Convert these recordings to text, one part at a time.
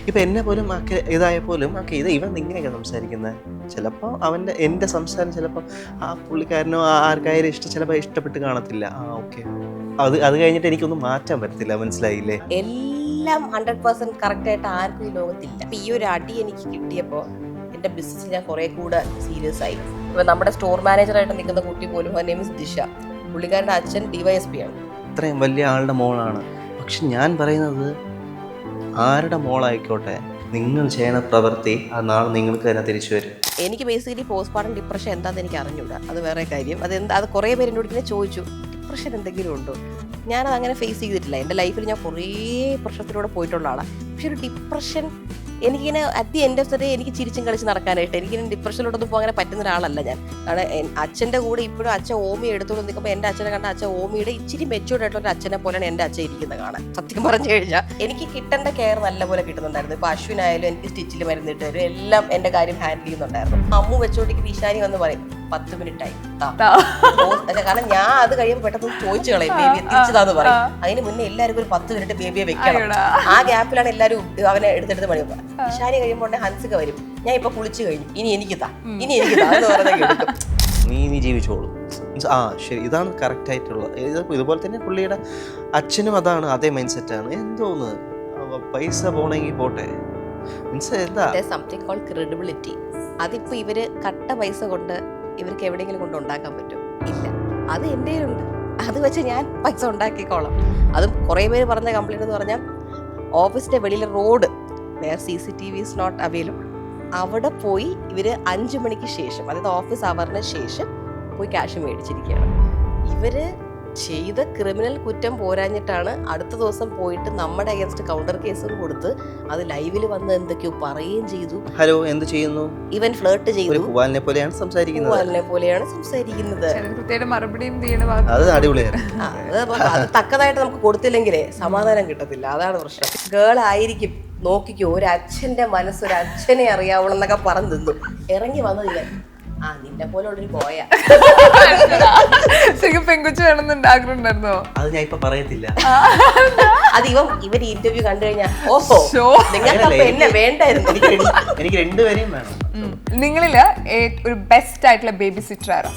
ഇപ്പം എന്നെ പോലും ഇതായ പോലും ഇവൻ ഇങ്ങനെയൊക്കെ സംസാരിക്കുന്നത്. ചിലപ്പോൾ എൻ്റെ സംസാരം ചിലപ്പോൾ ആ പുള്ളിക്കാരനോ ആർക്കായാലും ചിലപ്പോൾ ഇഷ്ടപ്പെട്ട് കാണത്തില്ല. ഓക്കെ, അത് കഴിഞ്ഞിട്ട് എനിക്കൊന്നും മാറ്റാൻ പറ്റത്തില്ല. മനസ്സിലായില്ലേ? എല്ലാം 100% കറക്റ്റായിട്ട് ആർക്കും ഈ ലോകത്തില്ല. അപ്പം ഈ ഒരു അടി എനിക്ക് കിട്ടിയപ്പോൾ എൻ്റെ ബിസിനസ് ഞാൻ കുറേ കൂടെ സീരിയസ് ആയി. ഇപ്പം നമ്മുടെ സ്റ്റോർ മാനേജറായിട്ട് നിൽക്കുന്ന കുട്ടി പോലും നെയിം ഇസ് ദിശ. പുള്ളിക്കാരൻ്റെ അച്ഛൻ DYSP ആണ്. ഇത്രയും വലിയ ആളുടെ മോളാണ്. പക്ഷെ ഞാൻ പറയുന്നത്, ആരുടെ മോളായിക്കോട്ടെ, നിങ്ങൾ ചെയ്യണ പ്രവൃത്തി ആ നാളെ നിങ്ങൾക്ക് തന്നെ തിരിച്ചു വരും. എനിക്ക് ബേസിക്കലി പോസ്റ്റ്മോർട്ടം ഡിപ്രഷൻ എന്താണെന്ന് എനിക്ക് അറിഞ്ഞൂടാ. അത് വേറെ കാര്യം. അത് കുറേ പേര് എന്നോട് ഇങ്ങനെ ചോദിച്ചു, ഡിപ്രഷൻ എന്തെങ്കിലും ഉണ്ടോ? ഞാനത് അങ്ങനെ ഫേസ് ചെയ്തിട്ടില്ല. എൻ്റെ ലൈഫിൽ ഞാൻ കുറേ പ്രശ്നത്തിലൂടെ പോയിട്ടുള്ള ആളാണ്. പക്ഷെ ഒരു ഡിപ്രഷൻ എനിക്കിങ്ങനെ at the end of the day എനിക്ക് ചിരിച്ചും കളിച്ച് നടക്കാനായിട്ട് എനിക്കിങ്ങനെ ഡിപ്രഷനിലോട്ടൊന്നും പോകാൻ അങ്ങനെ പറ്റുന്ന ഒരാളല്ല ഞാൻ. കാരണം അച്ഛൻ്റെ കൂടെ ഇപ്പോഴും അച്ഛൻ ഓമി എടുത്തുകൊണ്ട് നിൽക്കുമ്പോൾ എൻ്റെ അച്ഛനെ കണ്ട അച്ഛൻ ഓമിയുടെ ഇച്ചിരി മെച്ചൂർഡ് ആയിട്ടുള്ള ഒരു അച്ഛനെ പോലെയാണ് എൻ്റെ അച്ഛൻ ഇരിക്കുന്നത് കാണാൻ. സത്യം പറഞ്ഞു കഴിഞ്ഞാൽ എനിക്ക് കിട്ടേണ്ട കെയർ നല്ലപോലെ കിട്ടുന്നുണ്ടായിരുന്നു. ഇപ്പോൾ അശ്വിനായാലും എനിക്ക് സ്റ്റിച്ചിൽ മരുന്നിട്ട് തരും, എല്ലാം എൻ്റെ കാര്യം ഹാൻഡിൽ ചെയ്യുന്നുണ്ടായിരുന്നു. അമ്മു വെച്ചോണ്ടിരിക്കുന്ന ഈശാനി വന്ന് പറയും 10 മിനിറ്റായി. കാരണം ഞാൻ അത് കഴിയുമ്പോൾ പെട്ടെന്ന് ചോദിച്ചു കളയും, ബേബിയെ തിരിച്ചതാന്ന് പറയും. അതിന് മുന്നേ എല്ലാവർക്കും ഒരു 10 മിനിറ്റ് ബേബിയെ വെക്കണം. ആ ഗ്യാപ്പിലാണ് എല്ലാവരും അവനെ എടുത്തെടുത്ത് മണി വെക്കുക. ഇഷാനി കഴിയുമ്പോൾ ഹൻസിക വരും, ഞാൻ ഇപ്പൊ കുളിച്ചു കഴിഞ്ഞു, ഇനി എനിക്ക് താ എന്ന് പറഞ്ഞൊക്കെ എടുക്കും. നീ ജീവിച്ചോളൂ. ശരി, ഇതാണ് കറക്റ്റ് ആയിട്ടുള്ളത്. ഇതുപോലെ തന്നെ പുള്ളിയുടെ അച്ഛനും അതാണ്, അതേ മൈൻഡ് സെറ്റാണ്. എന്തോന്ന് പൈസ പോണെങ്കിൽ പോട്ടെ, സംതിങ് കോൾഡ് ക്രെഡിബിലിറ്റി. അതിപ്പോ ഇവര് കട്ട പൈസ കൊണ്ട് ഇവർക്ക് എവിടെയെങ്കിലും കൊണ്ട് ഉണ്ടാക്കാൻ പറ്റും? ഇല്ല. അത് എൻ്റെ ഉണ്ട്, അത് വെച്ച് ഞാൻ പൈസ ഉണ്ടാക്കിക്കോളാം. അതും കുറേ പേര് പറഞ്ഞ കംപ്ലൈൻറ്റ് എന്ന് പറഞ്ഞാൽ ഓഫീസിന്റെ വെളിയിലെ road where CCTV is not available, അവിടെ പോയി ഇവർ 5 മണിക്ക് ശേഷം, അതായത് ഓഫീസ് അവറിന് ശേഷം പോയി ക്യാഷ് മേടിച്ചിരിക്കുകയാണ്. ഇവര് ചെയ്ത ക്രിമിനൽ കുറ്റം പോരാഞ്ഞിട്ടാണ് അടുത്ത ദിവസം പോയിട്ട് നമ്മുടെ അഗേൻസ്റ്റ് കൗണ്ടർ കേസും കൊടുത്ത് അത് ലൈവിൽ വന്ന് എന്തൊക്കെയോ പറയുകയും ചെയ്തു. ഹലോ, എന്ത് ചെയ്യുന്നു? ഇവൻ ഫ്ലേർട്ട് ചെയ്തു. കുവാലിനെ പോലെയാണ് സംസാരിക്കുന്നത്. അത് അടിപൊളിയായിരുന്നു. അത് തക്കതായിട്ട് നമുക്ക് കൊടുത്തില്ലെങ്കിലേ സമാധാനം കിട്ടത്തില്ല. അതാണ് പ്രശ്നം. ഗേൾ ആയിരിക്കും, നോക്കിക്കോ, ഒരു അച്ഛന്റെ മനസ്സ് ഒരു അച്ഛനെ അറിയാവണം എന്നൊക്കെ പറഞ്ഞു നിന്നു. ഇറങ്ങി വന്നതില്ല, നിന്നെ പോലെ ഉള്ളൊരു ബോയ. പെങ്കുച്ചു വേണമെന്നുണ്ട് ആഗ്രഹമുണ്ടായിരുന്നോ? അത് ഞാൻ ഇപ്പൊ പറയത്തില്ല. അത് ഇവർ ഇന്റർവ്യൂ കണ്ടു കഴിഞ്ഞാൽ ഓഹോ നിങ്ങൾക്ക് എന്നെ വേണ്ടായിരുന്നു. എനിക്ക് രണ്ടുപേരെയും വേണം. നിങ്ങളില് ഒരു ബെസ്റ്റ് ആയിട്ടുള്ള ബേബി സിറ്റർ ആരാ?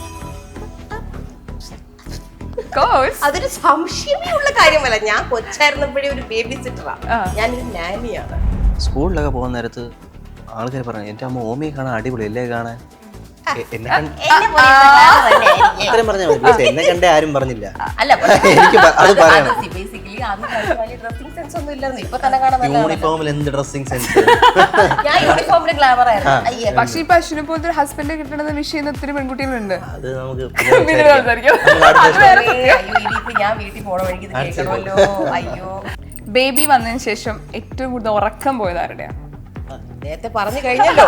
അതൊരു സംശയമേ ഉള്ള കാര്യമല്ല. ഞാൻ കൊച്ചായിരുന്നപ്പോഴേ ഒരു ബേബി സിറ്ററാ. ഞാനൊരു നാനിയാണ്. സ്കൂളിലൊക്കെ പോകുന്ന നേരത്ത് ആൾക്കാർ പറഞ്ഞു, എന്റെ അമ്മ ഓമിയെ കാണാൻ അടിപൊളി അല്ലേ കാണാൻ. എന്നെ കണ്ടേ ആരും പറഞ്ഞില്ല. യൂണിഫോമിൽ എന്ത് ഡ്രസ്സിംഗ് സെൻസ്. പക്ഷെ ഈ പശുവിനെ പോലത്തെ ഒരു ഹസ്ബൻഡ് കിട്ടണത് വിഷയം ഒത്തിരി പെൺകുട്ടികളുണ്ട്. അത് നമുക്ക് ബേബി വന്നതിന് ശേഷം ഏറ്റവും കൂടുതൽ ഉറക്കം പോയത് ആരുടെയാണ്? നേരത്തെ പറഞ്ഞു കഴിഞ്ഞല്ലോ,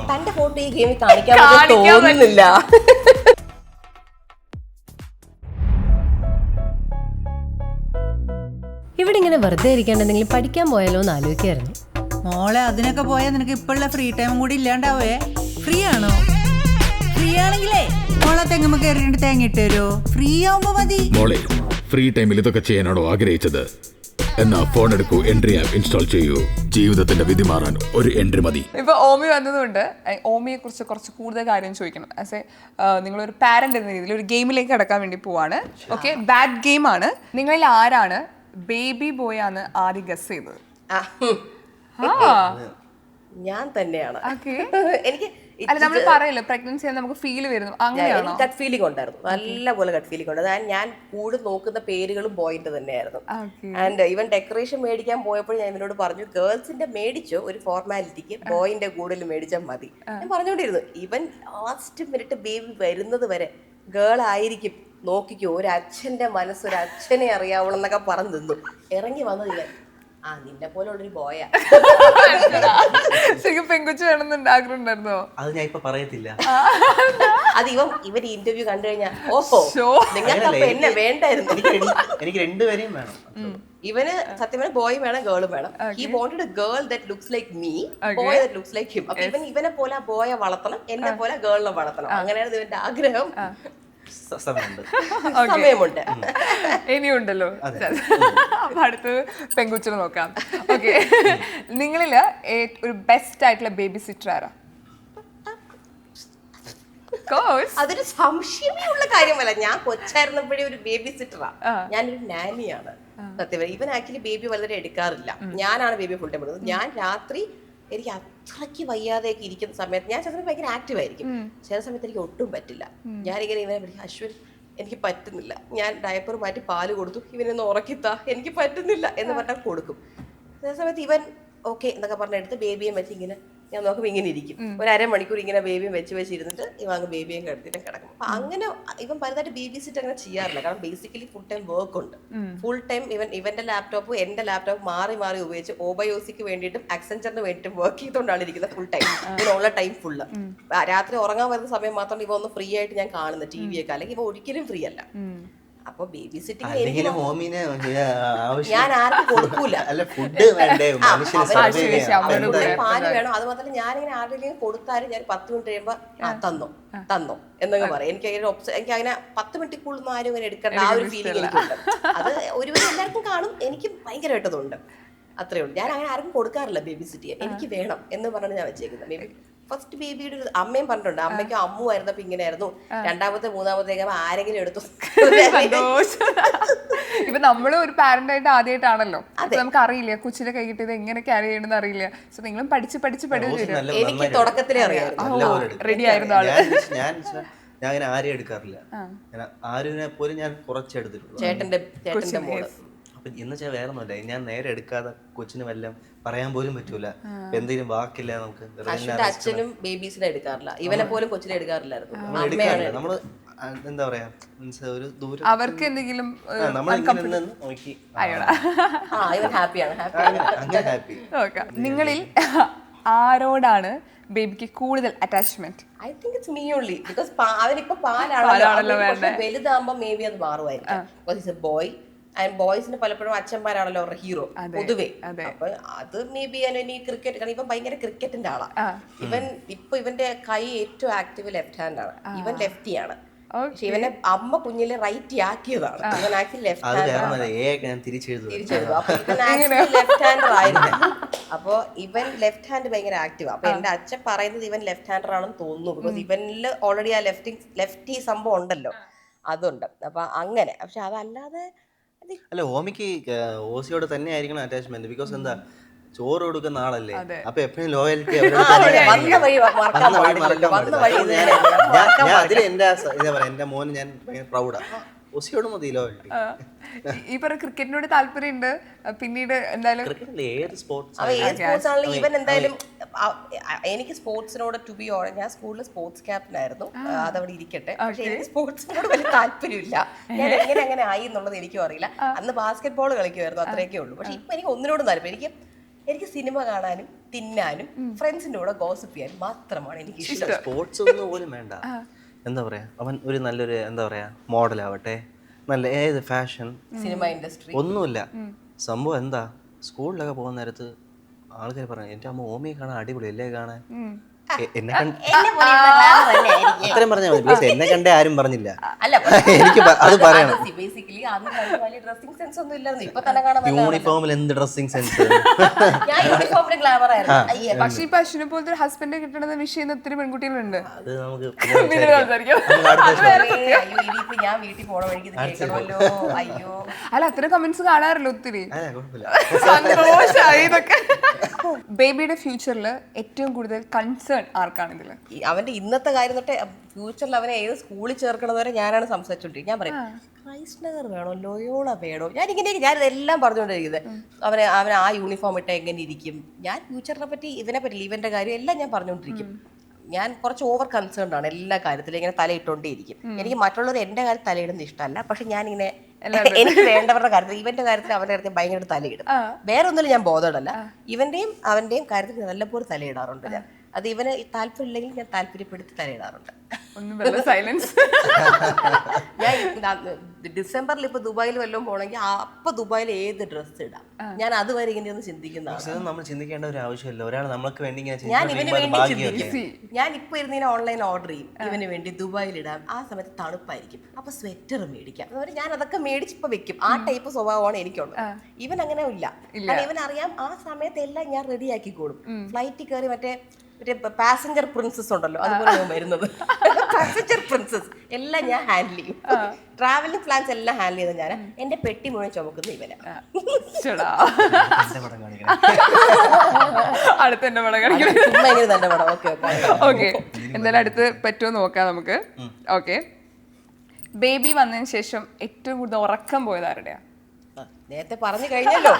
തന്റെ ഫോട്ടോ ഈ ഗെയിമിൽ കാണിക്കാൻ തോന്നുന്നില്ല. ഇവിടെ ഇങ്ങനെ വെറുതെ ഇരിക്കാണ്ട് എന്തെങ്കിലും പഠിക്കാൻ പോയാലോ എന്ന് ആലോചിക്കായിരുന്നു. മോളെ, അതിനൊക്കെ പോയാൽ നിനക്ക് ഇപ്പോഴുള്ള ഫ്രീ ടൈമും കൂടി ഇല്ലാണ്ടാവേ. ഫ്രീ ആണോ? ഫ്രീ ആണെങ്കിലേ മോളെ തെങ്ങുമ്പോ കയറിയിട്ട് തേങ്ങ ഇട്ട് തരുമോ? ഫ്രീ ആവുമ്പോ മതി. മോളെ, ഫ്രീ ടൈമിൽ ഇതൊക്കെ ചെയ്യാനാണോ ആഗ്രഹിച്ചത്? എന്നാ ഫോൺ എടുക്കൂ, എൻട്രി ആപ്പ് ഇൻസ്റ്റാൾ ചെയ്യൂ. ജീവിതത്തിന്റെ വിധി മാറാൻ ഒരു എൻട്രി മതി. ഇപ്പൊ ഓമി വന്നതുകൊണ്ട് ഓമിയെ കുറിച്ച് കുറച്ച് കൂടുതൽ കാര്യം ചോദിക്കണം. ആസ് എ നിങ്ങളൊരു പാരന്റ് എന്ന രീതിയിൽ ഒരു ഗെയിമിലേക്ക് കടക്കാൻ വേണ്ടി പോവാണ്. ഓക്കെ, ബാഡ് ഗെയിം ആണ്. നിങ്ങളിൽ ആരാണ് ബേബി ബോയ് ആണ് ആദ്യം ഗസ് ചെയ്തത്? ഞാൻ തന്നെയാണ്. എനിക്ക് അല്ല, നമ്മൾ പറയല്ലോ പ്രഗ്നൻസി നമുക്ക് ഫീൽ വരുന്നു, അങ്ങനെയാണോ? ഗട്ട് ഫീലിംഗ് ഉണ്ടായിരുന്നു, നല്ലപോലെ ഗട്ട് ഫീലിംഗ് ഉണ്ട്. ഞാൻ കൂടെ നോക്കുന്ന പേരുകളും ബോയിന്റെ തന്നെയായിരുന്നു. ആൻഡ് ഈവൻ ഡെക്കറേഷൻ മേടിക്കാൻ പോയപ്പോൾ ഞാൻ ഇവനോട് പറഞ്ഞു, ഗേൾസിന്റെ മേടിച്ചോ ഒരു ഫോർമാലിറ്റിക്ക്, ബോയിന്റെ കൂടുതൽ മേടിച്ചാൽ മതി. ഞാൻ പറഞ്ഞുകൊണ്ടിരുന്നു. ഈവൻ ലാസ്റ്റ് മിനിറ്റ് ബേബി വരുന്നത് വരെ ഗേൾ ആയിരിക്കും, നോക്കിക്കോ, ഒരു അച്ഛന്റെ മനസ്സ് ഒരു അച്ഛനെ അറിയാവണം എന്നൊക്കെ പറഞ്ഞു നിന്നു. ഇറങ്ങി വന്നതില്ല, നിന്നെ പോലെ ഉള്ളൊരു ബോയ. പെങ്കുച്ചു വേണമെന്നുണ്ട് ആഗ്രഹമുണ്ടായിരുന്നോ? അത് ഞാൻ ഇപ്പൊ പറയത്തില്ല. അത് ഇവർ ഇന്റർവ്യൂ കണ്ടു കഴിഞ്ഞാൽ ഓഹോ നിങ്ങൾക്ക് എന്നെ വേണ്ടായിരുന്നു. എനിക്ക് രണ്ടുപേരെയും വേണം. ഇവന് സത്യം പറഞ്ഞാൽ ബോയ് വേണം, ഗേളും വേണം. He wanted A girl that looks like me, boy that looks like him. അപ്പൊ ഇവനെ പോലെ ബോയെ വളർത്തണം, എന്നെ പോലെ ഗേളിനെ വളർത്തണം. അങ്ങനെയാണ് ഇവന്റെ ആഗ്രഹം. സമയമുണ്ട്. സമയമുണ്ട്. ഇനിയുണ്ടല്ലോ. അപ്പൊ അടുത്തത് പെങ്കുച്ചിനെ നോക്കാം. ഓക്കെ, നിങ്ങളില് ഒരു ബെസ്റ്റ് ആയിട്ടുള്ള ബേബി സിറ്റർ ആരാ? അതൊരു സംശയമേ ഉള്ള കാര്യമല്ല. ഞാൻ കൊച്ചായിരുന്നപ്പോഴേ ഒരു ബേബി സിറ്ററാ, ഞാനൊരു നാനിയാണ് സത്യം. ഇവൻ ആക്ച്വലി ബേബി വളരെ എടുക്കാറില്ല, ഞാനാണ് ബേബി ഫുൾ ടൈം എടുക്കുന്നത്. ഞാൻ രാത്രി എനിക്ക് അത്രയ്ക്ക് വയ്യാതെയൊക്കെ ഇരിക്കുന്ന സമയത്ത് ഞാൻ ചില സമയത്ത് ഭയങ്കര ആക്റ്റീവ് ആയിരിക്കും, ചില സമയത്ത് എനിക്ക് ഒട്ടും പറ്റില്ല. ഞാനിങ്ങനെ ഇവനെ വിളിക്കും, അശ്വിൻ എനിക്ക് പറ്റുന്നില്ല, ഞാൻ ഡയപ്പർ മാറ്റി പാല് കൊടുത്തു, ഇവനൊന്ന് ഉറക്കിത്താ, എനിക്ക് പറ്റുന്നില്ല എന്ന് പറഞ്ഞാൽ കൊടുക്കും. ചില സമയത്ത് ഇവൻ ഓക്കെ എന്നൊക്കെ പറഞ്ഞെടുത്ത് ബേബിയെ വെച്ച് ഇങ്ങനെ ഞാൻ നോക്കുമ്പോൾ ഇങ്ങനെ ഇരിക്കും, ഒരു അരമണിക്കൂർ ഇങ്ങനെ ബേബിയും വെച്ചിരുന്നിട്ട് ഇവ അങ്ങ് ബേബിയും കിടത്തിട്ട് കിടക്കും. അപ്പൊ അങ്ങനെ ഇവൻ പലതായിട്ട് ബേബി സിറ്റ് അങ്ങനെ ചെയ്യാറില്ല, കാരണം ബേസിക്കലി ഫുൾ ടൈം വർക്ക് ഉണ്ട്. ഫുൾ ടൈം ഇവന്റെ ലാപ്ടോപ്പും എന്റെ ലാപ്ടോപ്പ് മാറി മാറി ഉപയോഗിച്ച് ഓബയോസിക്ക് വേണ്ടിയിട്ടും അക്സെഞ്ചറിന് വേണ്ടിയിട്ടും വർക്ക് ചെയ്തുകൊണ്ടാണ് ഇരിക്കുന്നത് ഫുൾ ടൈം. ഇതിനുള്ള ടൈം ഫുള്ള് രാത്രി ഉറങ്ങാൻ വരുന്ന സമയം മാത്രം ഇവ ഒന്ന് ഫ്രീ ആയിട്ട് ഞാൻ കാണുന്നത്, ടി വി ഒക്കെ. അല്ലെങ്കിൽ ഇവ ഒരിക്കലും ഫ്രീ അല്ല. അപ്പൊ ബേബി സിറ്റിംഗ് ഞാൻ ആർക്കും കൊടുക്കൂല. പാല് വേണം, അത് മാത്രമല്ല ഞാനിങ്ങനെ ആരുടെയും കൊടുത്താലും ഞാൻ 10 മിനിറ്റ് കഴിയുമ്പോ തന്നോ എന്നൊക്കെ പറയും. എനിക്ക് അങ്ങനെ 10 മിനിറ്റിക്കുള്ളിൽ ആരും ഇങ്ങനെ എടുക്കേണ്ട ആ ഒരു ഫീലിംഗ് എനിക്കുണ്ട്. അത് ഒരുവിധം എല്ലാവർക്കും കാണും, എനിക്ക് ഭയങ്കരമായിട്ടതുണ്ട്. അത്രേ ഉള്ളൂ. ഞാൻ അങ്ങനെ ആർക്കും കൊടുക്കാറില്ല ബേബി സിറ്റി, എനിക്ക് വേണം എന്ന് പറഞ്ഞാണ് ഞാൻ വെച്ചേക്കുന്നത്. ബേബി ഫസ്റ്റ് ബേബിയുടെ അമ്മയും പറഞ്ഞിട്ടുണ്ട്, അമ്മയ്ക്ക് അമ്മു ആയിരുന്നപ്പോ ഇങ്ങനെയായിരുന്നു, രണ്ടാമത്തെ മൂന്നാമത്തേക്ക് ആരെങ്കിലും എടുത്തു. ഇപ്പൊ നമ്മള് ഒരു പാരന്റ് ആയിട്ട് ആദ്യമായിട്ടാണല്ലോ, നമുക്ക് അറിയില്ല കൊച്ചിനെ കൈ കിട്ടിയത് എങ്ങനെ ക്യാരി ചെയ്യണമെന്ന് അറിയില്ല. സോ നിങ്ങളും പഠിച്ച് എനിക്ക് തുടക്കത്തിലേ അറിയാം, റെഡി ആയിരുന്നു ആള്. ഞാൻ അങ്ങനെ ആരെയും എടുക്കാറില്ല, ആരുവിനെ പോലും ഞാൻ കുറച്ചെടുത്തിട്ടുള്ളൂ. ചേട്ടന്റെ മോള് എന്നുവെച്ചാൽ വേറെ ഒന്നുമില്ല, ഞാൻ നേരെ എടുക്കാതെ കൊച്ചിന് വല്ലതും പറയാൻ പോലും പറ്റൂല, എന്തെങ്കിലും വാക്കില്ല നമുക്ക്. അച്ഛനും ബേബീസിനെ എടുക്കാറില്ല, ഇവനെ പോലും കൊച്ചിനെ എടുക്കാറില്ലായിരുന്നു. നമ്മള് എന്താ പറയാ, ഒരു ദൂരം അവർക്ക് എന്തെങ്കിലും നോക്കി നിങ്ങളിൽ ആരോടാണ് ബേബിക്ക് കൂടുതൽ attachment? I think it's me only, because അവനിപ്പോ പാലാണല്ലോ, വലുതാകുമ്പോ മേ ബി അത് മാറുമായിരിക്കും. ബോയ് ആൻഡ് ബോയ്സിന് പലപ്പോഴും അച്ഛന്മാരാണല്ലോ അവരുടെ ഹീറോ പൊതുവേ. അപ്പൊ അത് മേ ബി ഈ ക്രിക്കറ്റ്, കാരണം ഇവൻ ഭയങ്കര ക്രിക്കറ്റിന്റെ ആളാ. ഇവന്റെ കൈ ഏറ്റവും ആക്റ്റീവ് ലെഫ്റ്റ് ഹാൻഡ് ആണ്, ഇവൻ ലെഫ്റ്റിയാണ്. പക്ഷെ ഇവനെ അമ്മ കുഞ്ഞിലെ റൈറ്റ് ആക്കിയതാണ്, ഇവൻ ആക്ച്വലി ലെഫ്റ്റ് ഹാൻഡ് തിരിച്ചെഴുതും. അപ്പൊ ഇവൻ ആക്ച്വലി ലെഫ്റ്റ് ഹാൻഡർ ആയിരുന്നു. അപ്പൊ ഇവൻ ലെഫ്റ്റ് ഹാൻഡ് ഭയങ്കര ആക്റ്റീവ്. അപ്പൊ എന്റെ അച്ഛൻ പറയുന്നത് ഇവൻ ലെഫ്റ്റ് ഹാൻഡർ ആണെന്ന് തോന്നുന്നു, ബിക്കോസ് ഇവനില് ഓൾറെഡി ആ ലെഫ്റ്റി സംഭവം ഉണ്ടല്ലോ, അതുണ്ട്. അപ്പൊ അങ്ങനെ. പക്ഷെ അതല്ലാതെ അല്ല, ഓമിക്ക് ഓസിയോട് തന്നെ ആയിരിക്കണം അറ്റാച്ച്മെന്റ്, ബിക്കോസ് എന്താ, ചോറ് കൊടുക്കുന്ന ആളല്ലേ, അപ്പൊ എപ്പോഴും ലോയൽറ്റി. അതിൽ എന്റെ മോന് ഞാൻ ഭയങ്കര പ്രൗഡാ, ഓസിയോട് മതി ലോയൽറ്റി. ഈ പറഞ്ഞ ക്രിക്കറ്റിനോട് താല്പര്യമുണ്ട്, പിന്നീട് എന്തായാലും ഏത് സ്പോർട്സ് ആണെങ്കിലും ഇവൻ എന്തായാലും എനിക്ക് സ്പോർട്സിനോട് ടു ബി ഓൺ, ഞാൻ സ്കൂളിൽ സ്പോർട്സ് ക്യാപ്റ്റൻ ആയിരുന്നു, അതവിടെ ഇരിക്കട്ടെ. പക്ഷെ എനിക്ക് സ്പോർട്സിനോട് വലിയ താല്പര്യമില്ല, ഞാൻ എങ്ങനെ അങ്ങനെ ആയി എന്നുള്ളത് എനിക്കും അറിയില്ല. അന്ന് ബാസ്കറ്റ് ബോൾ കളിക്കുമായിരുന്നു, അത്രയൊക്കെ ഉള്ളൂ. പക്ഷെ ഇപ്പൊ എനിക്ക് ഒന്നിനോടും താല്പര്യം, എനിക്ക് സിനിമ കാണാനും തിന്നാനും ഫ്രണ്ട്സിന്റെ കൂടെ ഗോസിപ്പ് ചെയ്യാനും മാത്രമാണ് എനിക്ക് ഇഷ്ടം. സ്പോർട്സ് ഒന്നും പോലും വേണ്ട. എന്താ പറയാ, അവൻ ഒരു നല്ലൊരു എന്താ പറയാ മോഡലാവട്ടെ, നല്ല ഏത് ഫാഷൻ സിനിമ ഇൻഡസ്ട്രി ഒന്നുമില്ല. സംഭവം എന്താ, സ്കൂളിലൊക്കെ പോകുന്ന നേരത്ത് ആൾക്കാർ പറഞ്ഞു എന്റെ അമ്മ ഓമിയെ കാണാൻ അടിപൊളി അല്ലേ കാണാൻ, എന്നെ അത്രയും പറഞ്ഞാൽ മതി, ബിക്കോസ് എന്നെ കണ്ടേ ആരും പറഞ്ഞില്ല. എനിക്ക് അത് പറയണം. യൂണിഫോമിൽ എന്ത് ഡ്രസ്സിംഗ് സെൻസ്. പക്ഷെ ഇപ്പൊ അശ്വിനെ പോലത്തെ ഒരു ഹസ്ബൻഡ് കിട്ടണമെന്ന് വിഷയം ഒത്തിരി പെൺകുട്ടികളുണ്ട്. അത് നമുക്ക് ഞാൻ വീട്ടിൽ പോണ വഴിക്ക് കേൾക്കണമല്ലോ. അയ്യോ, അല്ല അത്തരം കമന്റ്സ് കാണാറില്ല ഒത്തിരി. സന്തോഷായി ഇതൊക്കെ. ബേബിയുടെ ഫ്യൂച്ചറിൽ ഏറ്റവും കൂടുതൽ കൺസേൺ ആർക്കാണ് ഇതില്? അവന്റെ ഇന്നത്തെ കാര്യം തൊട്ടേ ഫ്യൂച്ചറിൽ അവനെ ഏത് സ്കൂളിൽ ചേർക്കണത് വരെ ഞാനാണ് സംസാരിച്ചോണ്ടിരിക്കുന്നത്. ഞാൻ പറയും ക്രൈസ്റ്റ് നഗർ വേണോ, ലോയോള വേണോ, ഞാനിതെല്ലാം പറഞ്ഞുകൊണ്ടിരിക്കുന്നത്. അവന് ആ യൂണിഫോം ഇട്ട എങ്ങനെ ഇരിക്കും, ഞാൻ ഫ്യൂച്ചറിനെ പറ്റി ഇതിനെ പറ്റില്ല, ഇവന്റെ കാര്യം എല്ലാം ഞാൻ പറഞ്ഞുകൊണ്ടിരിക്കും. ഞാൻ കുറച്ച് ഓവർ കൺസേൺഡ് ആണ് എല്ലാ കാര്യത്തിലും, ഇങ്ങനെ തലയിട്ടുകൊണ്ടേയിരിക്കും. എനിക്ക് മറ്റുള്ളവർ എന്റെ കാര്യത്തിൽ തലയിടുന്നത് ഇഷ്ടമല്ല, പക്ഷെ ഞാനിങ്ങനെ എനിക്ക് വേണ്ടവരുടെ കാര്യത്തിൽ, ഇവന്റെ കാര്യത്തിൽ അവന്റെ കാര്യത്തിൽ ഭയങ്കര തലയിടും. വേറെ ഒന്നിലും ഞാൻ ബോധമല്ല, ഇവന്റെയും അവന്റെയും കാര്യത്തിൽ നല്ലപോലെ തലയിടാറുണ്ട് ഞാൻ. അത് ഇവന് താല്പര്യം ഇല്ലെങ്കിൽ ഞാൻ താല്പര്യപ്പെടുത്തി തലയിടാറുണ്ട്. ഒന്നും വല്ല സൈലൻസ്. ഞാൻ ഡിസംബറിൽ ഇപ്പൊ ദുബായിൽ വല്ലതും പോണെങ്കിൽ അപ്പൊ ദുബായിൽ ഏത് ഡ്രസ്സ് ഇടാം, ഞാൻ അതുവരെ ഇങ്ങനെ ഒന്ന് ചിന്തിക്കുന്നതാണ്. പക്ഷെ നമ്മൾ ചിന്തിക്കേണ്ട ഒരു ആവശ്യമില്ല. ഒരാൾ നമ്മൾക്ക് വേണ്ടി ഇങ്ങനെ ഞാൻ ഇവന് ചെയ്യുന്നത് വേണ്ടി ഭാഗ്യമല്ലേ? ചിന്തിക്കും. ഞാൻ ഇപ്പൊ ഇരുന്ന് ഓൺലൈൻ ഓർഡർ ചെയ്യും ഇവന് വേണ്ടി ദുബായിൽ ഇടാം. ആ സമയത്ത് തണുപ്പായിരിക്കും, അപ്പൊ സ്വെറ്റർ മേടിക്കാം. അതുപോലെ ഞാൻ അതൊക്കെ മേടിച്ചിപ്പോ വെക്കും. ആ ടൈപ്പ് സ്വഭാവമാണ് എനിക്കുള്ളത്. ഇവൻ അങ്ങനെ ഇല്ല. കാരണം ഇവൻ അറിയാം ആ സമയത്ത് എല്ലാം ഞാൻ റെഡി ആക്കിക്കോളും. ഫ്ലൈറ്റിൽ കയറി മറ്റേ പാസഞ്ചർ പ്രിൻസസ് ഉണ്ടല്ലോ, അതുപോലെ വരുന്നത്. പാസഞ്ചർ പ്രിൻസസ് എല്ലാം ഞാൻ ഹാൻഡിൽ ചെയ്യും. ട്രാവലിംഗ് പ്ലാൻസ് എല്ലാം ഹാൻഡിൽ ചെയ്ത് ഞാൻ. എന്റെ പെട്ടി മുഴുവൻ ചുമക്കുന്ന ഇവനാ. എന്റെ പടം കാണിക്കണം. അടുത്ത എന്റെ പടം കാണിക്കണം. ചുമ്മാ ഇങ്ങനെ തന്നെ പടം. ഓക്കെ ഓക്കെ, എന്തായാലും അടുത്ത് പറ്റുമോ നോക്കാം നമുക്ക്. ഓക്കെ, ബേബി വന്നതിന് ശേഷം ഏറ്റവും കൂടുതൽ ഉറക്കം പോയത് ആരുടെയാ? നേരത്തെ പറഞ്ഞു കഴിഞ്ഞല്ലോ,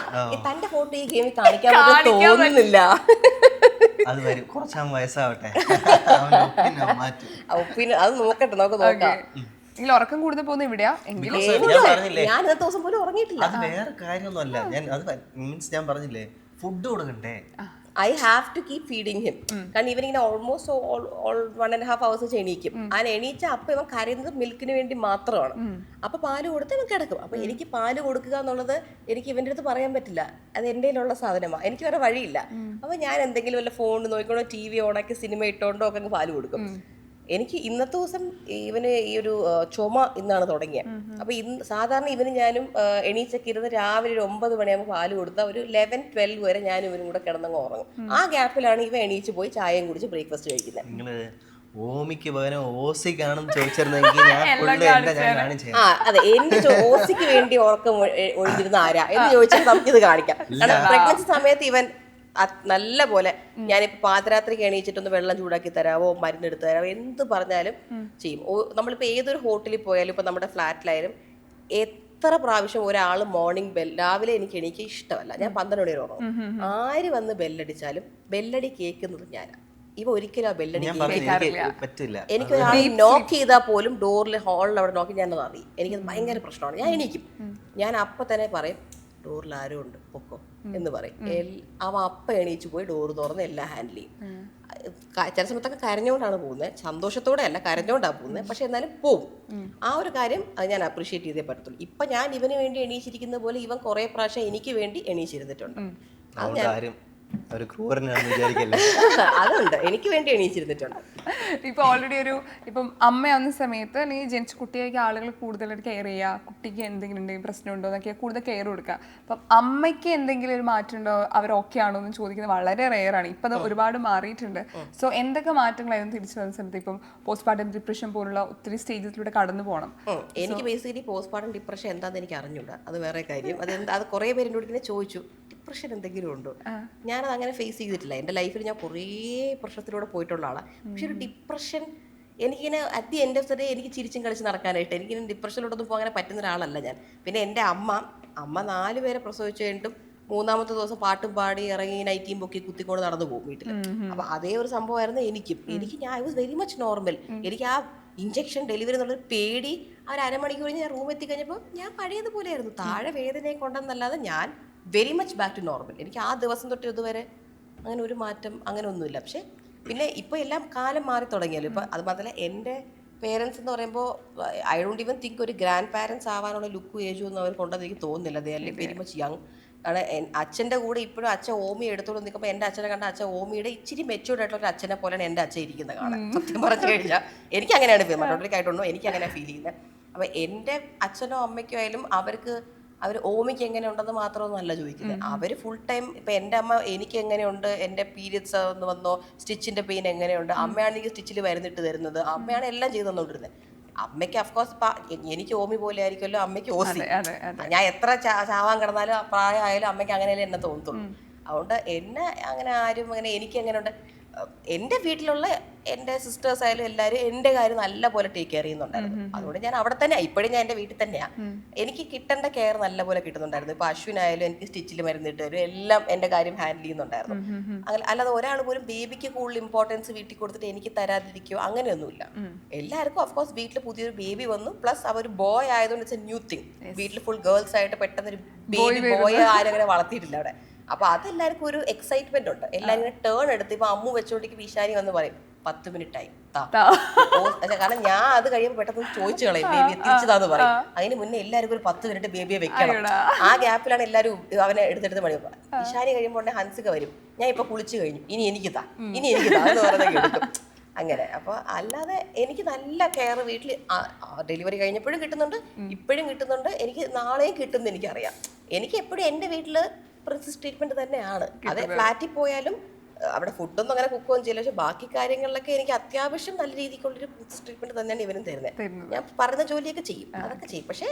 തന്റെ ഫോട്ടോ ഈ ഗെയിമിൽ കാണിക്കാൻ തോന്നുന്നില്ല. അത് വരും, കുറച്ചാകും വയസ്സാവട്ടെ. പിന്നെ അത് നോക്കട്ടെ, നമുക്ക് നോക്കാം. എങ്കിൽ ഉറക്കം കൂടുതൽ പോകുന്ന ഇവിടെയാ എങ്കിലും ഞാൻ ഇന്നത്തെ ദിവസം പോലും ഉറങ്ങിയിട്ടില്ല. അത് വേറെ കാര്യമൊന്നുമല്ല. ഞാൻ പറഞ്ഞില്ലേ, ഫുഡ് കൊടുക്കണ്ടേ. I have to keep feeding him. കാരണം ഇവനിങ്ങനെ ഓൾമോസ്റ്റ് 1.5 hours എണീക്കും. ആ എണീച്ച അപ്പൊ ഇവൻ കരയുന്നത് മിൽക്കിന് വേണ്ടി മാത്രമാണ്. അപ്പൊ പാല് കൊടുത്ത് ഇവൻ കിടക്കും. അപ്പൊ എനിക്ക് പാല് കൊടുക്കുക എന്നുള്ളത് എനിക്ക് ഇവന്റെ അടുത്ത് പറയാൻ പറ്റില്ല. അത് എൻ്റെ കയ്യിലുള്ള സാധനമാണ്, എനിക്ക് വേറെ വഴിയില്ല. അപ്പൊ ഞാൻ എന്തെങ്കിലും വല്ല ഫോൺ നോക്കിക്കോണ്ടോ TV ഓണാക്കി സിനിമ ഇട്ടോണ്ടോ ഒക്കെ പാല് കൊടുക്കും. എനിക്ക് ഇന്നത്തെ ദിവസം ഇവന് ഈ ഒരു ചുമ ഇന്നാണ് തുടങ്ങിയത്. അപ്പൊ സാധാരണ ഇവന് ഞാനും എണീച്ചൊക്കെ ഇരുന്ന് രാവിലെ ഒരു 9 മണിയാകുമ്പോൾ പാല് കൊടുത്താൽ ഒരു 11-12 വരെ ഞാനും ഇവനും കൂടെ കിടന്നങ്ങ് ഉറങ്ങും. ആ ഗ്യാപ്പിലാണ് ഇവ എണീച്ച് പോയി ചായയും കുടിച്ച് ബ്രേക്ക്ഫാസ്റ്റ് കഴിക്കുന്നത്. നിങ്ങള് ഓമിക്ക് പകരം ഓസിക്കാണെന്ന് ചോദിച്ചിരുന്നെങ്കിൽ ആ അതെ, എന്റെ ഓസിക്ക് വേണ്ടി ഉറക്കം ഒഴിഞ്ഞിരുന്ന ആരാ എന്ന് ചോദിച്ചാൽ നമുക്കിത് കാണിക്കാം. കാരണം പ്രഗ്നൻസി സമയത്ത് ഇവൻ നല്ല പോലെ ഞാനിപ്പോ പാതിരാത്രിക്ക് എണീച്ചിട്ടൊന്ന് വെള്ളം ചൂടാക്കി തരാവോ, മരുന്നെടുത്ത് തരാവോ, എന്ത് പറഞ്ഞാലും ചെയ്യും. നമ്മളിപ്പോ ഏതൊരു ഹോട്ടലിൽ പോയാലും ഇപ്പൊ നമ്മുടെ ഫ്ലാറ്റിലായാലും എത്ര പ്രാവശ്യം ഒരാൾ മോർണിംഗ് രാവിലെ എനിക്ക് എണീക്കാൻ ഇഷ്ടമല്ല. ഞാൻ 12 മണി വരെ ഉറങ്ങും. ആര് വന്ന് ബെല്ലടിച്ചാലും ബെല്ലടി കേൾക്കുന്നത് ഞാനാ. ഇവ ഒരിക്കലും ആ ബെല്ലടി പറ്റില്ല. എനിക്കൊരാൾ നോക്ക് ചെയ്താൽ പോലും ഡോറിൽ ഹാളിൽ അവിടെ നോക്കി ഞാനത് അറിയും. എനിക്കത് ഭയങ്കര പ്രശ്നമാണ്. ഞാൻ എണീക്കും, ഞാൻ അപ്പൊ തന്നെ പറയും ഡോറിൽ ആരും ഉണ്ട് പൊക്കോ എന്ന് പറയും. അവ അപ്പ എണീച്ച് പോയി ഡോറ് തുറന്ന് എല്ലാം ഹാൻഡിൽ ചെയ്യും. ചില സമയത്തൊക്കെ കരഞ്ഞോണ്ടാണ് പോകുന്നത്, സന്തോഷത്തോടെ അല്ല കരഞ്ഞോണ്ടാണ് പോകുന്നത്. പക്ഷെ എന്നാലും പോവും. ആ ഒരു കാര്യം അത് ഞാൻ അപ്രീഷിയേറ്റ് ചെയ്തേ പറ്റത്തുള്ളൂ. ഇപ്പൊ ഞാൻ ഇവന് വേണ്ടി എണീച്ചിരിക്കുന്ന പോലെ ഇവൻ കുറെ പ്രാവശ്യം എനിക്ക് വേണ്ടി എണീച്ചിരുന്നിട്ടുണ്ട്. അതുണ്ട്, എനിക്ക് വേണ്ടി എണീച്ചിരുന്നിട്ടുണ്ട്. ഇപ്പൊ ഓൾറെഡി ഇപ്പം അമ്മയാവുന്ന സമയത്ത് അല്ലെങ്കിൽ ജനിച്ച കുട്ടിയേക്ക് ആളുകൾ കൂടുതലായിട്ട് കെയർ ചെയ്യുക, കുട്ടിക്ക് എന്തെങ്കിലും ഉണ്ടെങ്കിൽ പ്രശ്നമുണ്ടോ എന്നൊക്കെ കൂടുതൽ കെയർ കൊടുക്കുക. അപ്പം അമ്മയ്ക്ക് എന്തെങ്കിലും ഒരു മാറ്റം ഉണ്ടോ, അവർ ഓക്കെ ആണോ എന്ന് ചോദിക്കുന്നത് വളരെ റെയറാണ്. ഇപ്പം അത് ഒരുപാട് മാറിയിട്ടുണ്ട്. സോ എന്തൊക്കെ മാറ്റങ്ങളായിരുന്നു തിരിച്ചു വന്ന സമയത്ത്? ഇപ്പം പോസ്റ്റ്മോർട്ടം ഡിപ്രഷൻ പോലുള്ള ഒത്തിരി സ്റ്റേജസിലൂടെ കടന്നു പോകണം. എനിക്ക് ബേസിക്കലി പോസ്റ്റ്മോർട്ടം ഡിപ്രഷൻ എന്താണെന്ന് എനിക്ക് അറിഞ്ഞൂടാ, അത് വേറെ കാര്യം. അത് കുറെ പേരെന്നോട് ഇങ്ങനെ ചോദിച്ചു ഡിപ്രഷൻ എന്തെങ്കിലും ഉണ്ടോ. ഞാനത് അങ്ങനെ ഫേസ് ചെയ്തിട്ടില്ല. എൻ്റെ ലൈഫിൽ ഞാൻ കുറേ പ്രശ്നത്തിലൂടെ പോയിട്ടുള്ള ആളാണ്. പക്ഷെ ഒരു ഡിപ്രഷൻ എനിക്കിങ്ങനെ at the end of the day എനിക്ക് ചിരിച്ചും കളിച്ച് നടക്കാനായിട്ട് എനിക്കിങ്ങനെ ഡിപ്രഷനിലോട്ടൊന്നും പോകാൻ പറ്റുന്ന ഒരാളല്ല ഞാൻ. പിന്നെ എൻ്റെ അമ്മ 4 പേരെ പ്രസവിച്ചു കഴിഞ്ഞിട്ടും 3ാമത്തെ ദിവസം പാട്ടും പാടി ഇറങ്ങി നൈറ്റിയും പൊക്കി കുത്തിക്കൊണ്ട് നടന്നു പോകും വീട്ടിൽ. അപ്പൊ അതേ ഒരു സംഭവമായിരുന്നു എനിക്ക് ഞാൻ I was very much normal. എനിക്ക് ആ ഇഞ്ചക്ഷൻ ഡെലിവറി എന്നുള്ളൊരു പേടി. ആ ഒരു അരമണിക്കൂർ ഞാൻ റൂം എത്തിക്കഴിഞ്ഞപ്പോൾ ഞാൻ പഴയതുപോലെ ആയിരുന്നു. താഴെ വേദനയെ കൊണ്ടെന്നല്ലാതെ ഞാൻ very much back to normal. എനിക്ക് ആ ദിവസം തൊട്ട് ഇതുവരെ അങ്ങനെ ഒരു മാറ്റം അങ്ങനെ ഒന്നുമില്ല. പക്ഷെ പിന്നെ ഇപ്പോൾ എല്ലാം കാലം മാറി തുടങ്ങിയല്ലോ. ഇപ്പം അത് മാത്രമല്ല എൻ്റെ പേരൻസ് എന്ന് പറയുമ്പോൾ ഐ ഡോണ്ട് ഈവൻ തിങ്ക് ഒരു ഗ്രാൻഡ് പാരൻസ് ആവാനുള്ള ലുക്കും ഏജും ഒന്നും അവർ കൊണ്ടെന്ന് എനിക്ക് തോന്നുന്നില്ല. ദേ അല്ലെ വെരി മച്ച് യങ്. കാരണം അച്ഛൻ്റെ കൂടെ ഇപ്പോഴും അച്ഛൻ ഓമി എടുത്തോണ്ട് നിൽക്കുമ്പോൾ എൻ്റെ അച്ഛനെ കണ്ട അച്ഛൻ ഓമിയുടെ ഇച്ചിരി മെച്ചൂർഡ് ആയിട്ടുള്ള ഒരു അച്ഛനെ പോലെയാണ് എൻ്റെ അച്ഛൻ ഇരിക്കുന്നത് കാണാൻ. സത്യം പറഞ്ഞു കഴിഞ്ഞാൽ എനിക്ക് അങ്ങനെയാണ് ഫീൽ, മറ്റുള്ളവർക്കായിട്ടുണ്ടോ എനിക്ക് അങ്ങനെ ഫീൽ ചെയ്യുന്നത്. അപ്പം എൻ്റെ അച്ഛനോ അമ്മയ്ക്കോ ആയാലും അവർ ഓമിക്ക് എങ്ങനെ ഉണ്ടെന്ന് മാത്രമൊന്നും അല്ല ചോദിക്കുന്നത്. അവർ ഫുൾ ടൈം ഇപ്പം എൻ്റെ അമ്മ എനിക്ക് എങ്ങനെയുണ്ട്, എൻ്റെ പീരിയഡ്സ് ഒന്ന് വന്നോ, സ്റ്റിച്ചിൻ്റെ പെയിൻ എങ്ങനെയുണ്ട്, അമ്മയാണെങ്കിൽ സ്റ്റിച്ചിൽ വരുന്നിട്ട് തരുന്നത്, അമ്മയാണ് എല്ലാം ചെയ്ത് തന്നുകൊണ്ടിരുന്നത്. അമ്മയ്ക്ക് അഫ്കോഴ്സ് എനിക്ക് ഓമി പോലെ ആയിരിക്കുമല്ലോ അമ്മയ്ക്ക് ഓസി. ഞാൻ എത്ര ചാവാൻ കിടന്നാലും പ്രായമായാലും അമ്മയ്ക്ക് അങ്ങനെയല്ലേ എന്നെ തോന്നത്തുള്ളൂ. അതുകൊണ്ട് എന്നെ അങ്ങനെ ആരും അങ്ങനെ എനിക്ക് എങ്ങനെയുണ്ട്, എൻ്റെ വീട്ടിലുള്ള എൻ്റെ സിസ്റ്റേഴ്സ് ആയാലും എല്ലാവരും എൻ്റെ കാര്യം നല്ല പോലെ ടേക്ക് കെയർ ചെയ്യുന്നുണ്ടായിരുന്നു. അതുകൊണ്ട് ഞാൻ അവിടെ തന്നെ ഇപ്പോഴും ഞാൻ എൻ്റെ വീട്ടിൽ തന്നെയാണ്. എനിക്ക് കിട്ടേണ്ട കെയർ നല്ല പോലെ കിട്ടുന്നുണ്ടായിരുന്നു. ഇപ്പൊ അശ്വിനായാലും എനിക്ക് സ്റ്റിച്ചിൽ മരുന്നിട്ട് തരും, എല്ലാം എൻ്റെ കാര്യം ഹാൻഡിൽ ചെയ്യുന്നുണ്ടായിരുന്നു. അല്ലാതെ ഒരാൾ പോലും ബേബിക്ക് കൂടുതൽ ഇമ്പോർട്ടൻസ് വീട്ടിൽ കൊടുത്തിട്ട് എനിക്ക് തരാതിരിക്കുകയോ അങ്ങനെയൊന്നുമില്ല. എല്ലാവർക്കും ഓഫ്കോഴ്സ് വീട്ടിൽ പുതിയൊരു ബേബി വന്നു, പ്ലസ് അവർ ബോയ് ആയതുകൊണ്ട് ഇറ്റ്സ് എ ന്യൂ തിങ്. വീട്ടിൽ ഫുൾ ഗേൾസ് ആയിട്ട് പെട്ടെന്ന് ഒരു ബേബി ബോയ് ആരും അങ്ങനെ വളർത്തിയിട്ടില്ല അവിടെ. അപ്പൊ അതെല്ലാവർക്കും ഒരു എക്സൈറ്റ്മെന്റ് ഉണ്ട്. എല്ലാവരും ഇങ്ങനെ ടേൺ എടുത്ത് ഇപ്പൊ അമ്മു വെച്ചോണ്ടിരിക്കും ഈശാനി വന്ന് പറയും 10 മിനിറ്റായി കാരണം ഞാൻ അത് കഴിയുമ്പോൾ പെട്ടെന്ന് ചോദിച്ചു കളയും ബേബിയെ തിരിച്ചതാന്ന് പറയും. അതിന് മുന്നേ എല്ലാവർക്കും ഒരു 10 മിനിറ്റ് ബേബിയെ വെക്കണം. ആ ഗ്യാപ്പിലാണ് എല്ലാവരും അവനെ എടുത്തെടുത്ത് മണി. ഇഷാനി കഴിയുമ്പോൾ ഹൻസിക വരും, ഞാൻ ഇപ്പൊ കുളിച്ചു കഴിഞ്ഞു, ഇനി എനിക്ക് താ എന്ന് പറഞ്ഞൊക്കെ എടുക്കും. അങ്ങനെ. അപ്പോൾ അല്ലാതെ എനിക്ക് നല്ല കെയർ വീട്ടിൽ ഡെലിവറി കഴിഞ്ഞപ്പോഴും കിട്ടുന്നുണ്ട്, ഇപ്പോഴും കിട്ടുന്നുണ്ട്, എനിക്ക് നാളെയും കിട്ടുമെന്ന് എനിക്കറിയാം. എനിക്ക് എപ്പോഴും എൻ്റെ വീട്ടിൽ പ്രിൻസസ് ട്രീറ്റ്മെന്റ് തന്നെയാണ്. അതെ, ഫ്ലാറ്റിൽ പോയാലും അവിടെ ഫുഡൊന്നും അങ്ങനെ കുക്കൊന്നും ചെയ്യില്ല, പക്ഷെ ബാക്കി കാര്യങ്ങളിലൊക്കെ എനിക്ക് അത്യാവശ്യം നല്ല രീതിക്കുള്ളൊരു പ്രിൻസസ് ട്രീറ്റ്മെന്റ് തന്നെയാണ് ഇവനും തരുന്നത്. ഞാൻ പറയുന്ന ജോലിയൊക്കെ ചെയ്യും, അതൊക്കെ ചെയ്യും. പക്ഷെ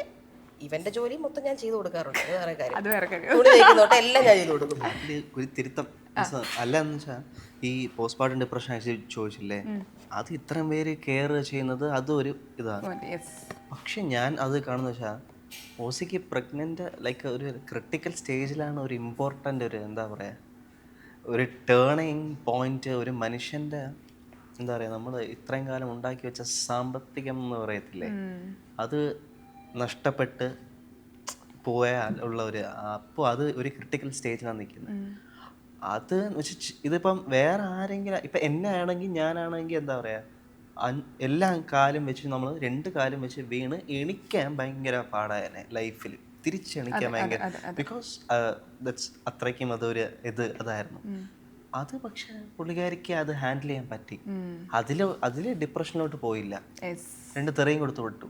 ഇവന്റെ ജോലി മൊത്തം ഞാൻ ചെയ്തു കൊടുക്കാറുണ്ട്. അത് വേറെ കാര്യം. തുണി തയ്ക്കുന്നോട്ടെ എല്ലാം ഞാൻ ചെയ്തു കൊടുക്കും. ഒരു തിരുത്തം അല്ല എന്ന് വെച്ചാൽ ഈ പോസ്റ്റ്മോർട്ടം ഡിപ്രഷൻ ആയിട്ട് ചോദിച്ചില്ലേ, അത് ഇത്രയും പേര് കെയർ ചെയ്യുന്നത് അതൊരു ഇതാണ്. പക്ഷെ ഞാൻ അത് കാണുന്ന വെച്ചാൽ ഓസിക്ക് പ്രഗ്നന്റ് ലൈക്ക് ഒരു ക്രിട്ടിക്കൽ സ്റ്റേജിലാണ് ഒരു ഇമ്പോർട്ടൻ്റ് ഒരു എന്താ പറയുക ഒരു ടേണിങ് പോയിന്റ് ഒരു മനുഷ്യൻ്റെ എന്താ പറയുക നമ്മൾ ഇത്രയും കാലം ഉണ്ടാക്കി വെച്ച സാമ്പത്തികം എന്ന് പറയത്തില്ലേ, അത് നഷ്ടപ്പെട്ട് പോയാൽ ഉള്ള ഒരു അപ്പോൾ അത് ഒരു ക്രിട്ടിക്കൽ സ്റ്റേജിലാണ് നിൽക്കുന്നത്. അത് വെച്ച് ഇതിപ്പം വേറെ ആരെങ്കിലും ഇപ്പം എന്നെ ആണെങ്കിൽ ഞാനാണെങ്കിൽ എന്താ പറയുക എല്ലാ കാലും വെച്ച് നമ്മൾ 2 കാലും വെച്ച് വീണ് എണിക്കാൻ ഭയങ്കര പാടായനെ ലൈഫിൽ തിരിച്ചെണിക്കാൻ ഭയങ്കര ബിക്കോസ് ദാറ്റ്സ് അത്രയ്ക്കും അതൊരു അതായിരുന്നു. അത് പക്ഷെ പുള്ളിക്കാരിക്ക് അത് ഹാൻഡിൽ ചെയ്യാൻ പറ്റി. അതിൽ ഡിപ്രഷനിലോട്ട് പോയില്ല, 2 തെറിയും കൊടുത്തു വിട്ടു.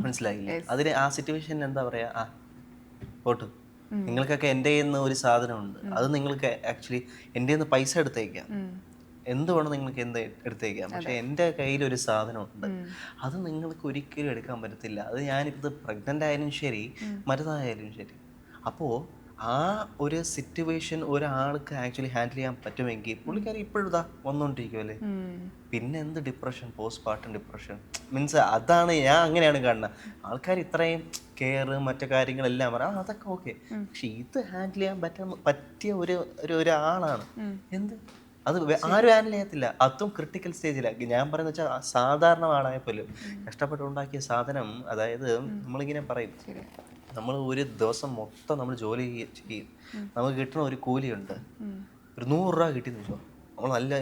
മനസ്സിലായില്ലേ? അതിന് ആ സിറ്റുവേഷനിൽ എന്താ പറയാ പോട്ടു നിങ്ങൾക്കൊക്കെ എൻ്റെ കയ്യിൽ ഒരു സാധനമുണ്ട്, അത് നിങ്ങൾക്ക് ആക്ച്വലി എൻ്റെ നിന്ന് പൈസ എടുത്തേക്കാം, എന്ത് വേണം നിങ്ങൾക്ക് എന്ത് എടുത്തേക്കാം, പക്ഷെ എൻ്റെ കയ്യിലൊരു സാധനമുണ്ട്, അത് നിങ്ങൾക്ക് ഒരിക്കലും എടുക്കാൻ പറ്റത്തില്ല. അത് ഞാനിപ്പോൾ പ്രഗ്നൻ്റ് ആയാലും ശരി മരുന്നായാലും ശരി. അപ്പോൾ ആ ഒരു സിറ്റുവേഷൻ ഒരാൾക്ക് ആക്ച്വലി ഹാൻഡിൽ ചെയ്യാൻ പറ്റുമെങ്കിൽ പുള്ളിക്കാരി ഇപ്പോഴും ഇതാ വന്നുകൊണ്ടിരിക്കുമല്ലേ. പിന്നെ എന്ത് ഡിപ്രഷൻ, പോസ്റ്റ്മോർട്ടം ഡിപ്രഷൻ മീൻസ് അതാണ് ഞാൻ അങ്ങനെയാണ് കാണുന്നത്. ആൾക്കാർ ഇത്രയും കെയർ മറ്റു കാര്യങ്ങളെല്ലാം പറയാം അതൊക്കെ ഓക്കെ, പക്ഷെ ഇത് ഹാൻഡിൽ ചെയ്യാൻ പറ്റിയ ഒരാളാണ് എന്ത് അത് ആരും ഹാൻഡിൽ ചെയ്യത്തില്ല. അതും ക്രിട്ടിക്കൽ സ്റ്റേജിലാണ്. ഞാൻ പറയുന്നത് വെച്ചാൽ സാധാരണ ആളായപ്പോലും കഷ്ടപ്പെട്ടുണ്ടാക്കിയ സാധനം, അതായത് നമ്മളിങ്ങനെ പറയും നമ്മൾ ഒരു ദിവസം മൊത്തം നമ്മൾ ജോലി ചെയ്യും, നമുക്ക് കിട്ടുന്ന ഒരു കൂലിയുണ്ട്, ഒരു 100 രൂപ കിട്ടിയെന്ന് വെച്ചോ, നമ്മൾ നല്ല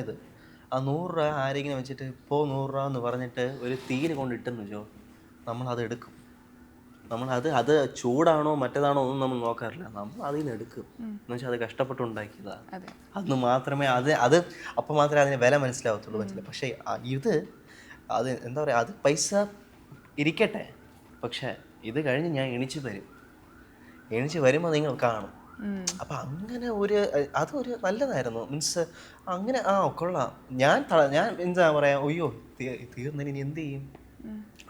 ആ 100 രൂപ ആരെങ്കിലും വെച്ചിട്ട് ഇപ്പോൾ 100 രൂപ എന്ന് പറഞ്ഞിട്ട് ഒരു തീയിൽ കൊണ്ടിട്ടെന്ന് വെച്ചോ, നമ്മളത് എടുക്കും. അത് ചൂടാണോ മറ്റേതാണോ ഒന്നും നമ്മൾ നോക്കാറില്ല, നമ്മൾ അതിൽ നിന്ന് എടുക്കും. എന്ന് വെച്ചാൽ അത് കഷ്ടപ്പെട്ടുണ്ടാക്കിയതാണ്. അന്ന് മാത്രമേ അത് അപ്പം മാത്രമേ അതിന് വില മനസ്സിലാവത്തുള്ളൂ. മനസ്സിലായി? പക്ഷേ അത് എന്താ പറയുക, അത് പൈസ ഇരിക്കട്ടെ, പക്ഷേ ഇത് കഴിഞ്ഞ് ഞാൻ എണിച്ച് വരുമ്പോൾ നിങ്ങൾ കാണും. അപ്പം അങ്ങനെ അതൊരു നല്ലതായിരുന്നു. മീൻസ് അങ്ങനെ കൊള്ളാം, ഞാൻ എന്താ പറയുക, അയ്യോ തീർന്നതിന് ഇനി എന്ത് ചെയ്യും,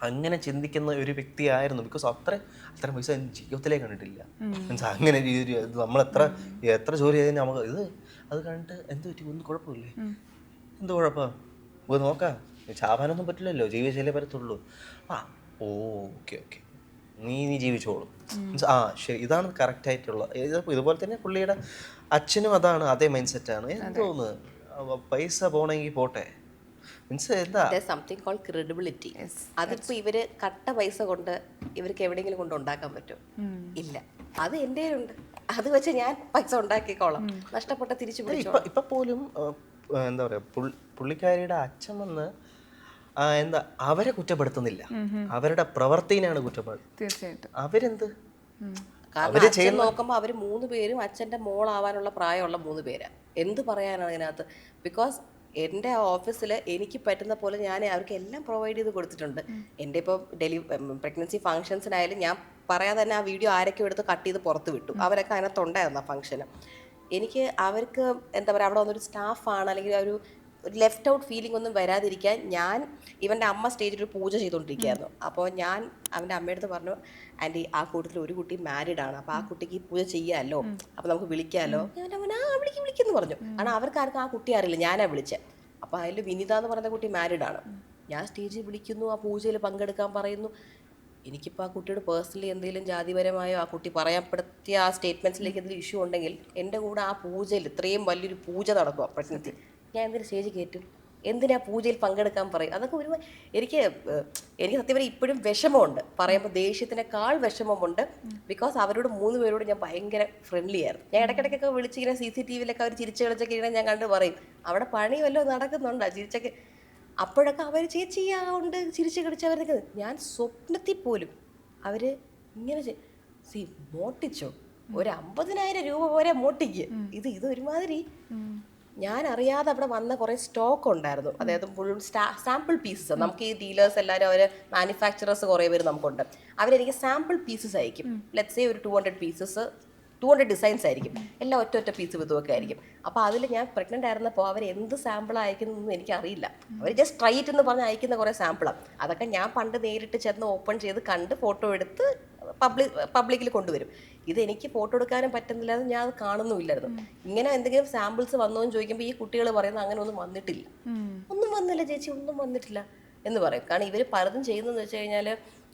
അങ്ങനെ ചിന്തിക്കുന്ന ഒരു വ്യക്തിയായിരുന്നു. ബിക്കോസ് അത്ര പൈസ ജീവിതത്തിലേ കണ്ടിട്ടില്ല. മീൻസ് അങ്ങനെ നമ്മൾ എത്ര ജോലി ചെയ്തതിന് നമുക്ക് അത് കണ്ടിട്ട് എന്ത് പറ്റി, ഒന്നും കുഴപ്പമില്ലേ, എന്ത് കുഴപ്പമാണ് നോക്കാം, ചാവാനൊന്നും പറ്റില്ലല്ലോ, ജീവിച്ചാലേ പറ്റത്തുള്ളൂ. ഓക്കെ നീ ജീവിച്ചോളും. ശരി, ഇതാണ് കറക്റ്റ് ആയിട്ടുള്ള. ഇതുപോലെ തന്നെ പുള്ളിയുടെ അച്ഛനും അതാണ്, അതേ മൈൻഡ് സെറ്റാണ്. എനിക്ക് തോന്നുന്നു പൈസ പോണെങ്കിൽ പോട്ടെ, മീൻസ് എന്താ സംതിങ് കോൾഡ് ക്രെഡിബിലിറ്റി. അതിപ്പോ ഇവര് കട്ട പൈസ കൊണ്ട് ഇവർക്ക് എവിടെയെങ്കിലും കൊണ്ട് ഉണ്ടാക്കാൻ പറ്റും? ഇല്ല. അത് എൻ്റെ ഉണ്ട്, അത് വെച്ച് ഞാൻ പൈസ ഉണ്ടാക്കിക്കോളാം, നഷ്ടപ്പെട്ട തിരിച്ചു പിടിച്ചോളാം. ഇപ്പൊ പോലും എന്താ പറയാ, പുള്ളിക്കാരിയുടെ അച്ഛൻ വന്ന് എന്താ അവരെ കുറ്റപ്പെടുത്തുന്നില്ല, അവരുടെ പ്രവർത്തിനെയാണ് കുറ്റപ്പെടുത്തുന്നത്. തീർച്ചയായിട്ടും അവരെന്ത് കാരണം അച്ഛൻ നോക്കുമ്പോൾ അവർ 3 പേരും അച്ഛൻ്റെ മോളാവാനുള്ള പ്രായമുള്ള 3 പേരാ. എന്ത് പറയാനാണ് അതിനകത്ത്? ബിക്കോസ് എൻ്റെ ഓഫീസിൽ എനിക്ക് പറ്റുന്ന പോലെ ഞാൻ അവർക്ക് എല്ലാം പ്രൊവൈഡ് ചെയ്ത് കൊടുത്തിട്ടുണ്ട്. എൻ്റെ ഇപ്പോൾ പ്രഗ്നൻസി ഫംഗ്ഷൻസിനായാലും ഞാൻ പറയാതെ തന്നെ ആ വീഡിയോ ആരൊക്കെ എടുത്ത് കട്ട് ചെയ്ത് പുറത്ത് വിട്ടു. അവരൊക്കെ അതിനകത്തുണ്ടായിരുന്നു ആ ഫംഗ്ഷന്. എനിക്ക് അവർക്ക് എന്താ പറയുക, അവിടെ വന്നൊരു സ്റ്റാഫാണ് അല്ലെങ്കിൽ ഒരു ലെഫ്റ്റ് ഔട്ട് ഫീലിംഗ് ഒന്നും വരാതിരിക്കാൻ ഞാൻ ഇവൻ്റെ അമ്മ സ്റ്റേജിൽ ഒരു പൂജ ചെയ്തുകൊണ്ടിരിക്കുകയായിരുന്നു. അപ്പോൾ ഞാൻ അവൻ്റെ അമ്മയടുത്ത് പറഞ്ഞു, ആൻറ്റി ആ കൂട്ടത്തിൽ ഒരു കുട്ടി മാരീഡാണ്, അപ്പോൾ ആ കുട്ടിക്ക് ഈ പൂജ ചെയ്യാമല്ലോ, അപ്പോൾ നമുക്ക് വിളിക്കാമല്ലോ. അവൻ്റെ അമ്മ വിളിക്കുന്നു പറഞ്ഞു. കാരണം അവർക്കാർക്കും ആ കുട്ടി അറിയില്ല, ഞാനാണ് വിളിച്ചത്. അപ്പോൾ അതിൽ വിനിത എന്ന് പറയുന്ന കുട്ടി മാരീഡാണ്. ഞാൻ സ്റ്റേജിൽ വിളിക്കുന്നു, ആ പൂജയിൽ പങ്കെടുക്കാൻ പറയുന്നു. എനിക്കിപ്പോൾ ആ കുട്ടിയോട് പേഴ്സണലി എന്തെങ്കിലും ജാതിപരമായോ ആ കുട്ടി പറയപ്പെടുത്തിയ ആ സ്റ്റേറ്റ്മെൻറ്റ്സിലേക്ക് എന്തെങ്കിലും ഇഷ്യൂ ഉണ്ടെങ്കിൽ എൻ്റെ കൂടെ ആ പൂജയിൽ ഇത്രയും വലിയൊരു പൂജ നടക്കുക പ്രഗ്നൻസി, ഞാൻ എന്തിനു സ്റ്റേജ് കയറ്റും? എന്തിനാ പൂജയിൽ പങ്കെടുക്കാൻ പറയും. അതൊക്കെ എനിക്ക് സത്യം പറഞ്ഞാൽ ഇപ്പോഴും വിഷമമുണ്ട് പറയുമ്പോൾ, ദേഷ്യത്തിനേക്കാൾ വിഷമമുണ്ട്. ബിക്കോസ് അവരോട് 3 പേരോട് ഞാൻ ഭയങ്കര ഫ്രണ്ട്ലി ആയിരുന്നു. ഞാൻ ഇടയ്ക്കിടയ്ക്കൊക്കെ വിളിച്ചിങ്ങനെ CCTV-യിലൊക്കെ അവർ ചിരിച്ച് കളിച്ചൊക്കെ ഇങ്ങനെ ഞാൻ കണ്ട് പറയും, അവിടെ പണി വല്ലതും നടക്കുന്നുണ്ടോ ചിരിച്ചൊക്കെ. അപ്പോഴൊക്കെ അവർ ചേച്ചിയാകൊണ്ട് ചിരിച്ച് കളിച്ച് അവർ നിൽക്കുന്നത്. ഞാൻ സ്വപ്നത്തിൽ പോലും അവർ ഇങ്ങനെ മോട്ടിച്ചോ, ഒരു 50,000 രൂപ പോരെ മോട്ടിക്ക്. ഇത് ഒരുമാതിരി ഞാൻ അറിയാതെ അവിടെ വന്ന കുറേ സ്റ്റോക്ക് ഉണ്ടായിരുന്നു. അതായത് മുഴുവൻ സാമ്പിൾ പീസസ്. നമുക്ക് ഈ ഡീലേഴ്സ് എല്ലാവരും അവർ മാനുഫാക്ചറേഴ്സ് കുറേ പേര് നമുക്കുണ്ട്. അവരെനിക്ക് സാമ്പിൾ പീസസ് അയക്കും. ലെറ്റ്സ് സേ ഒരു 200 പീസസ്, 200 ഡിസൈൻസ് ആയിരിക്കും. എല്ലാം ഒറ്റ പീസ് വിധമൊക്കെ ആയിരിക്കും. അപ്പോൾ അതിൽ ഞാൻ പ്രഗ്നൻ്റ് ആയിരുന്നപ്പോൾ അവർ എന്ത് സാമ്പിൾ അയക്കുന്നതെന്ന് എനിക്കറിയില്ല. അവർ ജസ്റ്റ് ട്രൈ ഇറ്റ് എന്ന് പറഞ്ഞ് അയക്കുന്ന കുറേ സാമ്പിളാണ്. അതൊക്കെ ഞാൻ പണ്ട് നേരിട്ട് ചെന്ന് ഓപ്പൺ ചെയ്ത് കണ്ട് ഫോട്ടോ എടുത്ത് പബ്ലിക്കിൽ കൊണ്ടുവരും. ഇതെനിക്ക് ഫോട്ടോ എടുക്കാനും പറ്റുന്നില്ല, ഞാൻ അത് കാണുന്നുമില്ലായിരുന്നു. ഇങ്ങനെ എന്തെങ്കിലും സാമ്പിൾസ് വന്നോ എന്ന് ചോദിക്കുമ്പോൾ ഈ കുട്ടികൾ പറയുന്നത് അങ്ങനെ ഒന്നും വന്നിട്ടില്ല, ഒന്നും വന്നില്ല ചേച്ചി, ഒന്നും വന്നിട്ടില്ല എന്ന് പറയും. കാരണം ഇവർ പലതും ചെയ്യുന്നതെന്ന് വെച്ച് കഴിഞ്ഞാൽ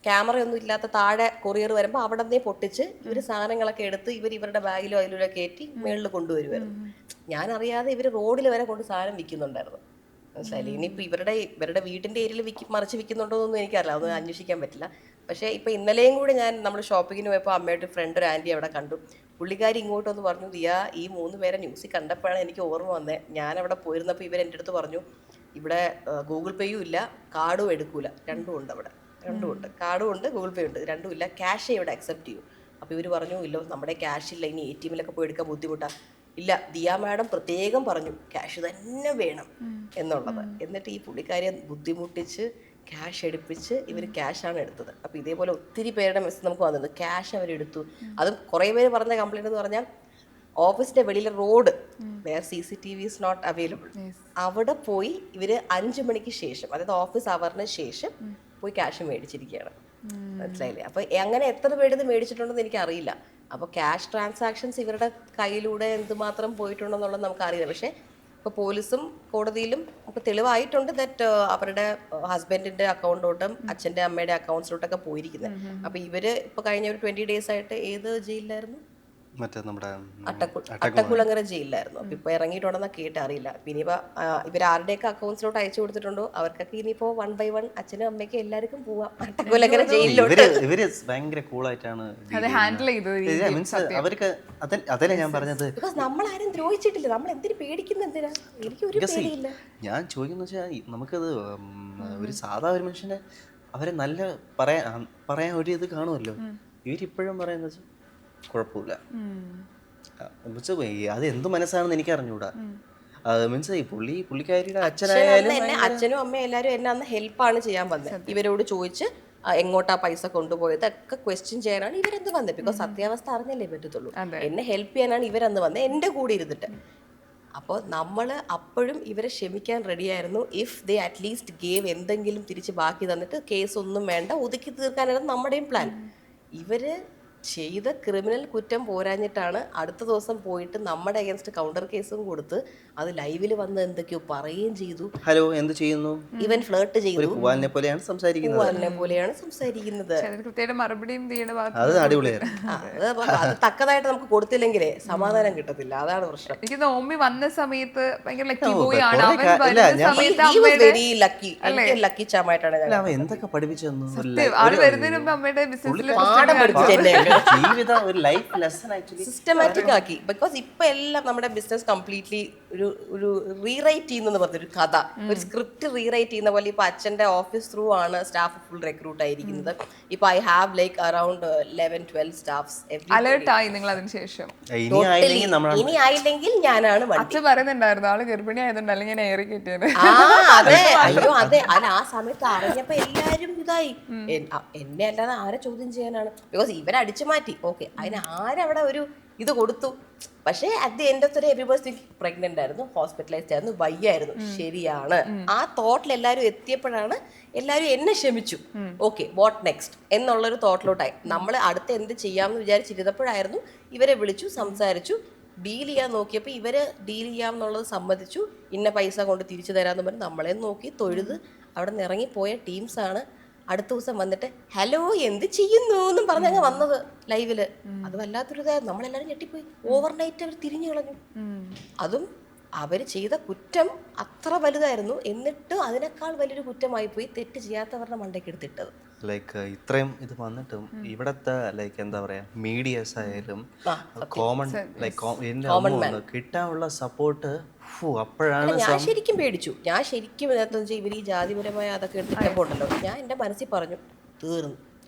ക്യാമറയൊന്നും ഇല്ലാത്ത താഴെ കൊറിയർ വരുമ്പോൾ അവിടെ നിന്നേ പൊട്ടിച്ച് ഇവർ സാധനങ്ങളൊക്കെ എടുത്ത് ഇവരുടെ ബാഗിലോ അതിലോ കയറ്റി മേളിൽ കൊണ്ടുവരുമായിരുന്നു. ഞാൻ അറിയാതെ ഇവർ റോഡിൽ വരെ കൊണ്ട് സാധനം വിൽക്കുന്നുണ്ടായിരുന്നു. മനസ്സിലായില്ലേ? ഇനിയിപ്പോൾ ഇവരുടെ വീടിൻ്റെ ഏരിയയിൽ മറിച്ച് വിൽക്കുന്നുണ്ടോ എന്നൊന്നും എനിക്കറിയില്ല, അതൊന്നും അന്വേഷിക്കാൻ പറ്റില്ല. പക്ഷേ ഇപ്പോൾ ഇന്നലെയും കൂടി നമ്മൾ ഷോപ്പിങ്ങിന് പോയപ്പോൾ അമ്മയുടെ ഫ്രണ്ട് ഒരു ആൻറ്റി അവിടെ കണ്ടു. പുള്ളിക്കാരി ഇങ്ങോട്ടൊന്ന് പറഞ്ഞു, ദിയാ ഈ 3 പേരെ ന്യൂസിൽ കണ്ടപ്പോഴാണ് എനിക്ക് ഓർമ്മ വന്നത്. ഞാനവിടെ പോയിരുന്നപ്പോൾ ഇവരെൻ്റെ അടുത്ത് പറഞ്ഞു, ഇവിടെ ഗൂഗിൾ പേയും ഇല്ല, കാർഡും എടുക്കൂല, രണ്ടും ഉണ്ട് അവിടെ, രണ്ടും ഉണ്ട്, കാർഡും ഉണ്ട് ഗൂഗിൾ പേ ഉണ്ട്, രണ്ടും ഇല്ല, ക്യാഷേ ഇവിടെ അക്സെപ്റ്റ് ചെയ്യൂ. അപ്പോൾ ഇവർ പറഞ്ഞു, ഇല്ല നമ്മുടെ ക്യാഷ് ഇല്ല, ഇനി ATM-ലൊക്കെ പോയി എടുക്കാൻ ബുദ്ധിമുട്ടാണ്. ഇല്ല, ദിയ മാഡം പ്രത്യേകം പറഞ്ഞു ക്യാഷ് തന്നെ വേണം എന്നുള്ളത്. എന്നിട്ട് ഈ പുള്ളിക്കാരിയെ ബുദ്ധിമുട്ടിച്ച് ക്യാഷ് എടുപ്പിച്ച് ഇവർ ക്യാഷാണ് എടുത്തത്. അപ്പോൾ ഇതേപോലെ ഒത്തിരി പേരുടെ മെസ്സേജ് നമുക്ക് വന്നത് ക്യാഷ് അവരെടുത്തു. അതും കുറേ പേര് പറഞ്ഞ കംപ്ലൈൻറ്റ് എന്ന് പറഞ്ഞാൽ ഓഫീസിൻ്റെ വെളിയിലെ road where CCTV is not available, അവിടെ പോയി ഇവർ 5 മണിക്ക് ശേഷം, അതായത് ഓഫീസ് അവറിന് ശേഷം പോയി ക്യാഷ് മേടിച്ചിരിക്കുകയാണ്. മനസ്സിലായില്ലേ? അപ്പോൾ അങ്ങനെ എത്ര പേര് ഇത് മേടിച്ചിട്ടുണ്ടെന്ന് എനിക്കറിയില്ല. അപ്പോൾ ക്യാഷ് ട്രാൻസാക്ഷൻസ് ഇവരുടെ കയ്യിലൂടെ എന്തുമാത്രം പോയിട്ടുണ്ടെന്നുള്ളത് നമുക്കറിയില്ല. പക്ഷേ ഇപ്പോൾ പോലീസും കോടതിയിലും ഇപ്പോൾ തെളിവായിട്ടുണ്ട് ദറ്റ് അവരുടെ ഹസ്ബൻഡിൻ്റെ അക്കൗണ്ടിലോട്ടും അച്ഛൻ്റെ അമ്മയുടെ അക്കൗണ്ട്സിലോട്ടൊക്കെ പോയിരിക്കുന്നത്. അപ്പോൾ ഇവർ ഇപ്പോൾ കഴിഞ്ഞ ഒരു 20 days ആയിട്ട് ഏത് ജയിലിലായിരുന്നു? മറ്റേ നമ്മുടെ അട്ടക്കുളങ്ങര ജയിലിലായിരുന്നു. അപ്പോൾ ഇപ്പോൾ ഇറങ്ങിയിട്ടുണ്ടെന്ന് കേട്ടറിയില്ല. പിന്നെ ഇപ്പോൾ ഇവർ ആരുടെയൊക്കെ അക്കൗണ്ട്സിലോട്ട് അയച്ചു കൊടുത്തിട്ടുണ്ടോ അവർക്കൊക്കെ ഇനിയിപ്പോൾ 1 by 1 അച്ഛനും അമ്മയ്ക്കും എല്ലാവർക്കും പോവാം അട്ടക്കുളങ്ങര ജയിലിലോട്ട്. ഇവര് ഭയങ്കര കൂളായിട്ടാണ് ഹാൻഡിൽ ചെയ്തത്. അവർക്ക് അതല്ലേ ഞാൻ പറഞ്ഞത്, ബിക്കോസ് നമ്മളാരും ദ്രോഹിച്ചിട്ടില്ല, നമ്മൾ എന്തിനു പേടിക്കുന്ന, എന്തിനാ? എനിക്കൊരു പേടിയില്ല. ഞാൻ ചോദിക്കുന്ന വെച്ചാൽ നമുക്കത് ഒരു സാധാ ഒരു മനുഷ്യനെ അവരെ നല്ല പറയാൻ ഒരു ഇത് കാണുമല്ലോ. ഇവരിപ്പോഴും പറയുന്നത് വെച്ചാൽ കുഴപ്പമില്ല. അത് എന്ത് മനസ്സാണെന്ന് എനിക്ക് അറിഞ്ഞൂടാ. മീൻസ് ഈ പുള്ളിക്കാരിയുടെ അച്ഛനും അമ്മയും എല്ലാവരും എന്നെ അന്ന് ഹെൽപ്പാണ് ചെയ്യാൻ വന്നത്. ഇവരോട് ചോദിച്ച് എങ്ങോട്ടാ പൈസ കൊണ്ടുപോയത് ഒക്കെ ക്വസ്റ്റ്യൻ ചെയ്യാനാണ് ഇവരെന്ത് വന്നത്. ബിക്കോസ് സത്യാവസ്ഥ അറിഞ്ഞല്ലേ പറ്റത്തുള്ളൂ. എന്നെ ഹെൽപ്പ് ചെയ്യാനാണ് ഇവരന്ന് വന്നത്, എൻ്റെ കൂടെ ഇരുന്നിട്ട്. അപ്പോൾ നമ്മൾ അപ്പോഴും ഇവരെ ക്ഷമിക്കാൻ റെഡിയായിരുന്നു. ഇഫ് ദേ അറ്റ്ലീസ്റ്റ് ഗേവ് എന്തെങ്കിലും തിരിച്ച് ബാക്കി തന്നിട്ട് കേസൊന്നും വേണ്ട, ഒതുക്കി തീർക്കാനായിരുന്നു നമ്മുടെയും പ്ലാൻ. ഇവർ ചെയ്ത ക്രിമിനൽ കുറ്റം പോരാഞ്ഞിട്ടാണ് അടുത്ത ദിവസം പോയിട്ട് നമ്മുടെ അഗേൻസ്റ്റ് കൗണ്ടർ കേസും കൊടുത്ത് അത് ലൈവിൽ വന്ന് എന്തൊക്കെയോ പറയുകയും ചെയ്തു. ഹലോ എന്ത് ചെയ്യുന്നു, ഇവൻ ഫ്ലേർട്ട് ചെയ്തു, പൂവാലിനെ പോലെയാണ് സംസാരിക്കുന്നത്. അത് അടിപൊളിയായിരുന്നു. അത് തക്കതായിട്ട് നമുക്ക് കൊടുത്തില്ലെങ്കിലേ സമാധാനം കിട്ടത്തില്ല, അതാണ് പ്രശ്നം. എനിക്ക് ഓമ്മി വന്ന സമയത്ത് ഭയങ്കര ലക്കി ലക്കി ചാമായിട്ടാണ് എന്തൊക്കെ പഠിപ്പിച്ചു ആള് വരുന്നതിന് മുമ്പ് അമ്മയുടെ ബിസിനസ്സിൽ ജീവിതം ഒരു ലൈഫ് ലെസൺ ആക്ച്വലി സിസ്റ്റമാറ്റിക് ആക്കി. ബിക്കോസ് ഇപ്പൊ എല്ലാം നമ്മുടെ ബിസിനസ് കംപ്ലീറ്റ്ലി ഒരു റീറൈറ്റ് ചെയ്യുന്ന പറഞ്ഞ ഒരു കഥ, ഒരു സ്ക്രിപ്റ്റ് റീറൈറ്റ് ചെയ്യുന്ന പോലെ. ഇപ്പൊ അച്ഛന്റെ ഓഫീസ് ത്രൂ ആണ് സ്റ്റാഫ് ഫുൾ റിക്രൂട്ട് ആയിരിക്കുന്നത്. ഇപ്പൊ I have like around 11-12 staffs. Alert ആയി നിങ്ങൾ അതിനുശേഷം? ഇനി ആയില്ലെങ്കിൽ ഞാനാണ് അച്ഛൻ പറയുന്നുണ്ടായിരുന്നു ആള് ഗർഭിണി ആയതുകൊണ്ട് അല്ലെങ്കിൽ ഞാൻ ഏറി കയറ്റിയത്. അതെ, അയ്യോ അതെ. അല്ല ആ സമയത്ത് അറിഞ്ഞപ്പോ എല്ലാരും ഇതായി. എന്നെ അല്ലാതെ ആരെ ചോദ്യം ചെയ്യാനാണ്? ബിക്കോസ് ഇവരടിച്ചു മാറ്റി. ഓക്കെ, അതിന് ആരവിടെ ഒരു ഇത് കൊടുത്തു. പക്ഷേ at the end of the day everybody pregnant ആയിരുന്നു, ഹോസ്പിറ്റലൈസ്ഡ് ആയിരുന്നു, വയ്യായിരുന്നു. ശരിയാണ്. ആ തോട്ടിൽ എല്ലാവരും എത്തിയപ്പോഴാണ് എല്ലാവരും എന്നെ ക്ഷമിച്ചു. ഓക്കെ, വാട്ട് നെക്സ്റ്റ് എന്നുള്ളൊരു തോട്ടിലോട്ടായി. നമ്മൾ അടുത്ത് എന്ത് ചെയ്യാമെന്ന് വിചാരിച്ചിരുന്നപ്പോഴായിരുന്നു ഇവരെ വിളിച്ചു, സംസാരിച്ചു, ഡീൽ ചെയ്യാൻ നോക്കിയപ്പോൾ ഇവര് ഡീൽ ചെയ്യാമെന്നുള്ളത് സമ്മതിച്ചു. ഇന്ന പൈസ കൊണ്ട് തിരിച്ചു തരാമെന്ന് പറഞ്ഞ് നമ്മളെ നോക്കി തൊഴുത് അവിടെ നിന്ന് ഇറങ്ങിപ്പോയ ടീംസാണ് അടുത്ത ദിവസം വന്നിട്ട് ഹലോ എന്ത് ചെയ്യുന്നു എന്നും പറഞ്ഞങ്ങ് വന്നത് ലൈവില്. അത് വല്ലാത്തൊരു ഇതായിരുന്നു. നമ്മളെല്ലാവരും ഞെട്ടിപ്പോയി. ഓവർനൈറ്റ് അവർ തിരിഞ്ഞു കളഞ്ഞു. അതും അവർ ചെയ്ത കുറ്റം അത്ര വലുതായിരുന്നു, എന്നിട്ട് അതിനേക്കാൾ വലിയൊരു കുറ്റമായി പോയി തെറ്റ് ചെയ്യാത്തവരുടെ മണ്ടയ്ക്ക് എടുത്തിട്ടത്. ലൈക്ക് ഇത്രയും ഇത് വന്നിട്ടും ഇവിടത്തെ ലൈക്ക് എന്താ പറയാ മീഡിയസ് ആയാലും കോമൺ ലൈക്ക് കിട്ടാനുള്ള സപ്പോർട്ട് അപ്പോഴാണ് ഞാൻ ശരിക്കും പേടിച്ചു. ഞാൻ ശരിക്കും ഇതിനകത്ത് ഇവർ ഈ ജാതിപരമായ അതൊക്കെ എടുത്തിട്ടപ്പോൾ ഉണ്ടല്ലോ, ഞാൻ എൻ്റെ മനസ്സിൽ പറഞ്ഞു തീർന്നു.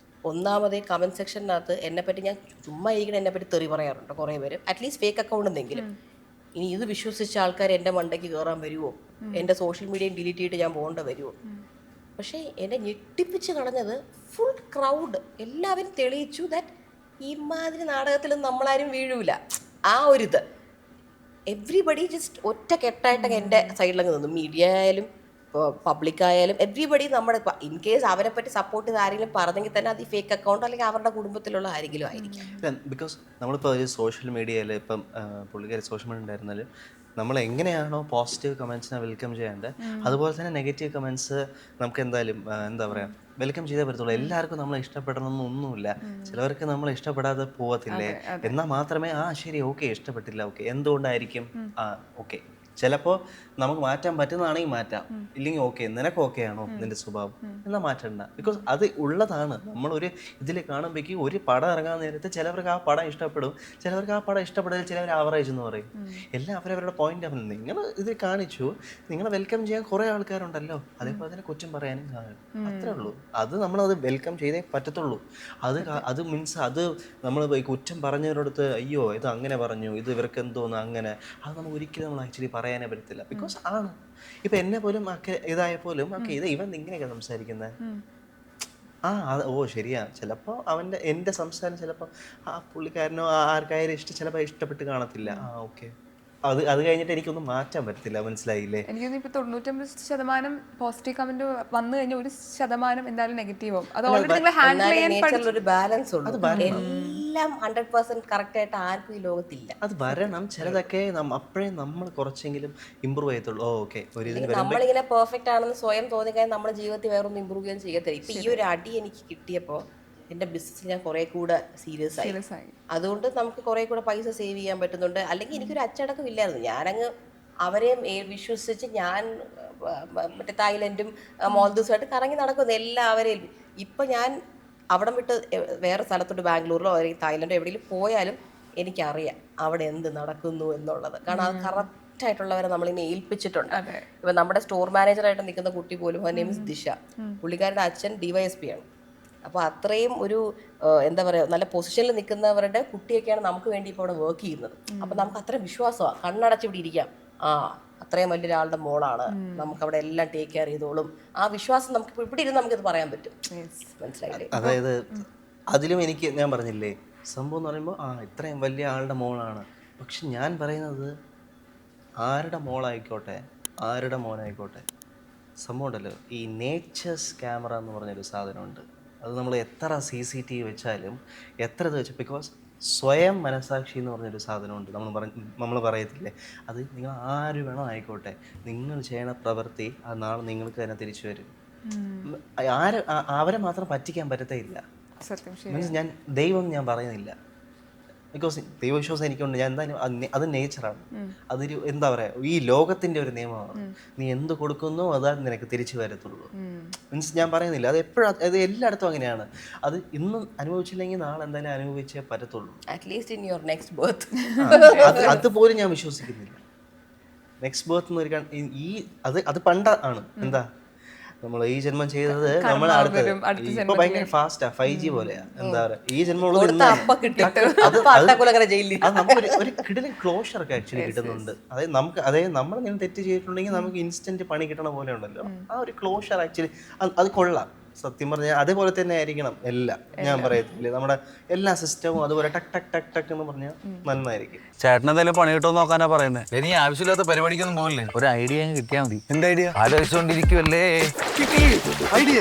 ഒന്നാമതേ കമൻറ്റ് സെക്ഷനകത്ത് എന്നെപ്പറ്റി ഞാൻ ചുമ്മാ ഇരിക്കണം, എന്നെപ്പറ്റി തെറി പറയാറുണ്ട് കുറേ പേര്, അറ്റ്ലീസ്റ്റ് ഫേക്ക് അക്കൗണ്ട് എന്തെങ്കിലും. ഇനി ഇത് വിശ്വസിച്ച ആൾക്കാർ എൻ്റെ മണ്ടയ്ക്ക് കയറാൻ വരുമോ, എൻ്റെ സോഷ്യൽ മീഡിയയും ഡിലീറ്റ് ചെയ്തിട്ട് ഞാൻ പോകേണ്ട വരുമോ? പക്ഷേ എന്നെ ഞെട്ടിപ്പിച്ച് കളഞ്ഞത് ഫുൾ ക്രൗഡ് എല്ലാവരും തെളിയിച്ചു ദാറ്റ് ഇമാതിരി നാടകത്തിലും നമ്മളാരും വീഴൂല. ആ ഒരിത് എവ്രിബഡി ജസ്റ്റ് ഒറ്റ കെട്ടായിട്ടൊക്കെ എൻ്റെ സൈഡിലങ്ങ് നിന്നു. മീഡിയ ആയാലും പബ്ലിക്കായാലും എവ്രിബഡി നമ്മുടെ ഇൻ കേസ് അവരെ പറ്റി സപ്പോർട്ട് ചെയ്ത് ആരെങ്കിലും പറഞ്ഞെങ്കിൽ തന്നെ അത് ഈ ഫേക്ക് അക്കൗണ്ട് അല്ലെങ്കിൽ അവരുടെ കുടുംബത്തിലുള്ള ആരെങ്കിലും ആയിരിക്കും. ബിക്കോസ് നമ്മളിപ്പോൾ ഒരു സോഷ്യൽ മീഡിയയിൽ ഇപ്പം പുള്ളിക്കാരി സോഷ്യൽ മീഡിയ ഉണ്ടായിരുന്നാലും നമ്മൾ എങ്ങനെയാണോ പോസിറ്റീവ് കമൻസിനെ വെൽക്കം ചെയ്യേണ്ടത്, അതുപോലെ തന്നെ നെഗറ്റീവ് കമൻസ് നമുക്ക് എന്തായാലും എന്താ പറയുക വെൽക്കം ചെയ്തേ പറ്റത്തുള്ളൂ. എല്ലാവർക്കും നമ്മളെ ഇഷ്ടപ്പെടണമെന്നൊന്നുമില്ല. ചിലവർക്ക് നമ്മൾ ഇഷ്ടപ്പെടാതെ പോവത്തില്ലേ, എന്നാൽ മാത്രമേ ശരി ഓക്കെ ഇഷ്ടപ്പെട്ടില്ല, ഓക്കെ എന്തുകൊണ്ടായിരിക്കും, ഓക്കെ ചിലപ്പോൾ നമുക്ക് മാറ്റാൻ പറ്റുന്നതാണെങ്കിൽ മാറ്റാം, ഇല്ലെങ്കിൽ ഓക്കെ നിനക്ക് ഓക്കെ ആണോ നിന്റെ സ്വഭാവം എന്നാൽ മാറ്റണ്ട. ബിക്കോസ് അത് ഉള്ളതാണ്. നമ്മളൊരു ഇതിൽ കാണുമ്പോഴേക്കും ഒരു പടം ഇറങ്ങാൻ നേരത്ത് ചിലവർക്ക് ആ പടം ഇഷ്ടപ്പെടും, ചിലവർക്ക് ആ പടം ഇഷ്ടപ്പെടില്ല, ചിലവർ ആവറേജ് എന്ന് പറയും. എല്ലാം അവരവരുടെ പോയിന്റ് ഓഫ് നിങ്ങൾ ഇത് കാണിച്ചു, നിങ്ങളെ വെൽക്കം ചെയ്യാൻ കുറേ ആൾക്കാരുണ്ടല്ലോ, അതേപോലെ തന്നെ കുറ്റം പറയാനും കാണും. അത്രേ ഉള്ളൂ. അത് നമ്മളത് വെൽക്കം ചെയ്തേ പറ്റത്തുള്ളൂ. അത് മീൻസ് അത് നമ്മൾ കുറ്റം പറഞ്ഞവരോടത്ത് അയ്യോ ഇത് അങ്ങനെ പറഞ്ഞു, ഇത് ഇവർക്ക് എന്തോന്ന് അങ്ങനെ, അത് നമുക്ക് ഒരിക്കലും നമ്മൾ ആക്ച്വലി പറയാനേ പറ്റത്തില്ല. ബിക്കോസ് ആണ് ഇപ്പൊ എന്നെ പോലും ഇതായ പോലും ഇത് ഇവൻ ഇങ്ങനെയൊക്കെ സംസാരിക്കുന്നത്, ശരിയാ. ചിലപ്പോൾ എൻ്റെ സംസാരം ചിലപ്പോൾ ആ പുള്ളിക്കാരനോ ആർക്കായാലും ചിലപ്പോൾ ഇഷ്ടപ്പെട്ട് കാണത്തില്ല. ഓക്കെ അത് കഴിഞ്ഞിട്ട് എനിക്കൊന്നും മാറ്റാൻ പറ്റത്തില്ല. മനസ്സിലായില്ലേ? എനിക്ക് ഇപ്പൊ 99% പോസിറ്റീവ് കമന്റ് വന്നു കഴിഞ്ഞാൽ 1% എന്തായാലും നെഗറ്റീവ് ആവും. അത് ഓൾറെഡി നിങ്ങൾ ഹാൻഡിൽ ചെയ്യാൻ ഒരു ബാലൻസ് ഉണ്ട്. എല്ലാം 100% കറക്റ്റ് ആയിട്ട് ആർക്കും ഈ ലോകത്തില്ല. അത് വരണം. ചിലതൊക്കെ അപ്പോഴേ നമ്മൾ കുറച്ചെങ്കിലും ഇമ്പ്രൂവ് ചെയ്യത്തുള്ളൂ. ഓക്കെ നമ്മളിങ്ങനെ പെർഫെക്റ്റ് ആണെന്ന് സ്വയം തോന്നിക്കഴിഞ്ഞാൽ നമ്മുടെ ജീവിതത്തിൽ വേറൊന്നും ഇമ്പ്രൂവ് ചെയ്യാൻ ചെയ്യത്തില്ല. ഇപ്പൊ ഈ ഒരു അടി എനിക്ക് കിട്ടിയപ്പോൾ എൻ്റെ ബിസിനസ് ഞാൻ കുറേ കൂടെ സീരിയസ് ആയി. അതുകൊണ്ട് നമുക്ക് കുറേ കൂടെ പൈസ സേവ് ചെയ്യാൻ പറ്റുന്നുണ്ട്. അല്ലെങ്കിൽ എനിക്കൊരു അച്ചടക്കം ഇല്ലായിരുന്നു. ഞാനങ്ങ് അവരെയും വിശ്വസിച്ച് ഞാൻ മറ്റേ തായ്ലൻഡും മാൽദീവ്സുമായിട്ട് കറങ്ങി നടക്കുന്നു എല്ലാവരെയും. ഇപ്പം ഞാൻ അവിടെ വിട്ട് വേറെ സ്ഥലത്തോട്ട് ബാംഗ്ലൂരിലോ അല്ലെങ്കിൽ തായ്ലൻഡോ എവിടെയെങ്കിലും പോയാലും എനിക്കറിയാം അവിടെ എന്ത് നടക്കുന്നു എന്നുള്ളത്. കാരണം അത് കറക്റ്റായിട്ടുള്ളവരെ നമ്മളിങ്ങനെ ഏൽപ്പിച്ചിട്ടുണ്ട്. ഇപ്പം നമ്മുടെ സ്റ്റോർ മാനേജറായിട്ട് നിൽക്കുന്ന കുട്ടി പോലും നെയിം ഇസ് ദിശ. പുള്ളിക്കാരുടെ അച്ഛൻ DYSP ആണ്. അപ്പോൾ അത്രയും ഒരു എന്താ പറയുക നല്ല പൊസിഷനിൽ നിൽക്കുന്നവരുടെ കുട്ടിയൊക്കെയാണ് നമുക്ക് വേണ്ടി ഇപ്പോൾ അവിടെ വർക്ക് ചെയ്യുന്നത്. അപ്പം നമുക്ക് അത്രയും വിശ്വാസമാണ്. കണ്ണടച്ച് ഇവിടെ ഇരിക്കാം, അത്രയും വലിയൊരാളുടെ മോളാണ്, നമുക്കവിടെ എല്ലാം ടേക്ക് കെയർ ചെയ്തോളും. ആ വിശ്വാസം നമുക്ക് ഇവിടെ ഇരുന്ന് നമുക്കിത് പറയാൻ പറ്റും. മനസ്സിലായില്ലേ? അതായത് അതിലും എനിക്ക് ഞാൻ പറഞ്ഞില്ലേ സംഭവം എന്ന് പറയുമ്പോൾ ഇത്രയും വലിയ ആളുടെ മോളാണ്. പക്ഷെ ഞാൻ പറയുന്നത് ആരുടെ മോളായിക്കോട്ടെ ആരുടെ മോനായിക്കോട്ടെ സംഭവം ഉണ്ടല്ലോ, ഈ നേച്ചേഴ്സ് ക്യാമറ എന്ന് പറഞ്ഞൊരു സാധനമുണ്ട്. അത് നമ്മൾ എത്ര CCTV വെച്ചാലും എത്ര ഇത് വെച്ചാൽ, ബിക്കോസ് സ്വയം മനസാക്ഷി എന്ന് പറഞ്ഞൊരു സാധനമുണ്ട്. നമ്മൾ പറയത്തില്ലേ, അത് നിങ്ങൾ ആര് വേണോ ആയിക്കോട്ടെ, നിങ്ങൾ ചെയ്യണ പ്രവൃത്തി ആ നാളെ നിങ്ങൾക്ക് തന്നെ തിരിച്ചു വരും. അവരെ മാത്രം പറ്റിക്കാൻ പറ്റത്തേ ഇല്ല. മീൻസ് ഞാൻ ദൈവം ഞാൻ പറയുന്നില്ല, ബിക്കോസ് ദൈവവിശ്വാസം എനിക്കുണ്ട്. ഞാൻ എന്തായാലും അത് നേച്ചറാണ്. അതൊരു എന്താ പറയുക ഈ ലോകത്തിൻ്റെ ഒരു നിയമമാണ്. നീ എന്ത് കൊടുക്കുന്നോ അതാ നിനക്ക് തിരിച്ചു വരത്തുള്ളൂ. മീൻസ് ഞാൻ പറയുന്നില്ല, അത് എപ്പോഴും അത് എല്ലായിടത്തും അങ്ങനെയാണ്. അത് ഇന്നും അനുഭവിച്ചില്ലെങ്കിൽ നാളെ എന്തായാലും അനുഭവിച്ചേ പറ്റത്തുള്ളൂ. At least in your next birth. അതുപോലും ഞാൻ വിശ്വസിക്കുന്നില്ല. നെക്സ്റ്റ് ബർത്ത് എന്ന് അത് പണ്ടാണ്. എന്താ നമ്മൾ ഈ ജന്മം ചെയ്തത് നമ്മൾ ഇപ്പൊ ഭയങ്കര ഫാസ്റ്റാ, 5G പോലെയാ. എന്താ പറയാ ഈ ജന്മം ഒരു കിടിലൻ ക്ലോഷർ ഒക്കെ ആക്ച്വലി കിട്ടുന്നുണ്ട്. അതായത് നമ്മളിങ്ങനെ തെറ്റ് ചെയ്തിട്ടുണ്ടെങ്കിൽ നമുക്ക് ഇൻസ്റ്റന്റ് പണി കിട്ടണ പോലെ ഉണ്ടല്ലോ, ആ ഒരു ക്ലോഷർ ആക്ച്വലി അത് കൊള്ളാം. സത്യം പറഞ്ഞാൽ അതേപോലെ തന്നെ ആയിരിക്കണം എല്ലാം. ഞാൻ പറയത്തില്ലേ നമ്മുടെ എല്ലാ സിസ്റ്റവും അതുപോലെ ടക്ക് ടക്ക് ടക്ക് ടക്ക് എന്ന് പറഞ്ഞാൽ നന്നായിരിക്കും. ചേട്ടൻ എന്തായാലും പണി കിട്ടുമോ നോക്കാനാ പറയുന്നത്. നീ ആവശ്യമില്ലാത്ത പരിപാടിക്കൊന്നും പോകില്ലേ? ഒരു ഐഡിയ കിട്ടിയാൽ മതി. എന്ത് ഐഡിയ? ആലോചിച്ചുകൊണ്ടിരിക്കുവല്ലേ. ഐഡിയ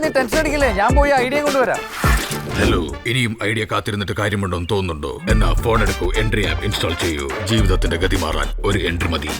നീ ടെൻഷൻ അടിക്കില്ലേ, ഞാൻ പോയി ഐഡിയ കൊണ്ടുവരാം. ഹലോ, ഇനിയും ഐഡിയ കാത്തിരുന്നിട്ട് കാര്യമുണ്ടോ എന്ന് തോന്നുന്നുണ്ടോ? എന്നാ ഫോൺ എടുക്കൂ, എൻട്രി ആപ്പ് ഇൻസ്റ്റാൾ ചെയ്യൂ. ജീവിതത്തിന്റെ ഗതി മാറാൻ ഒരു എൻട്രി മതി.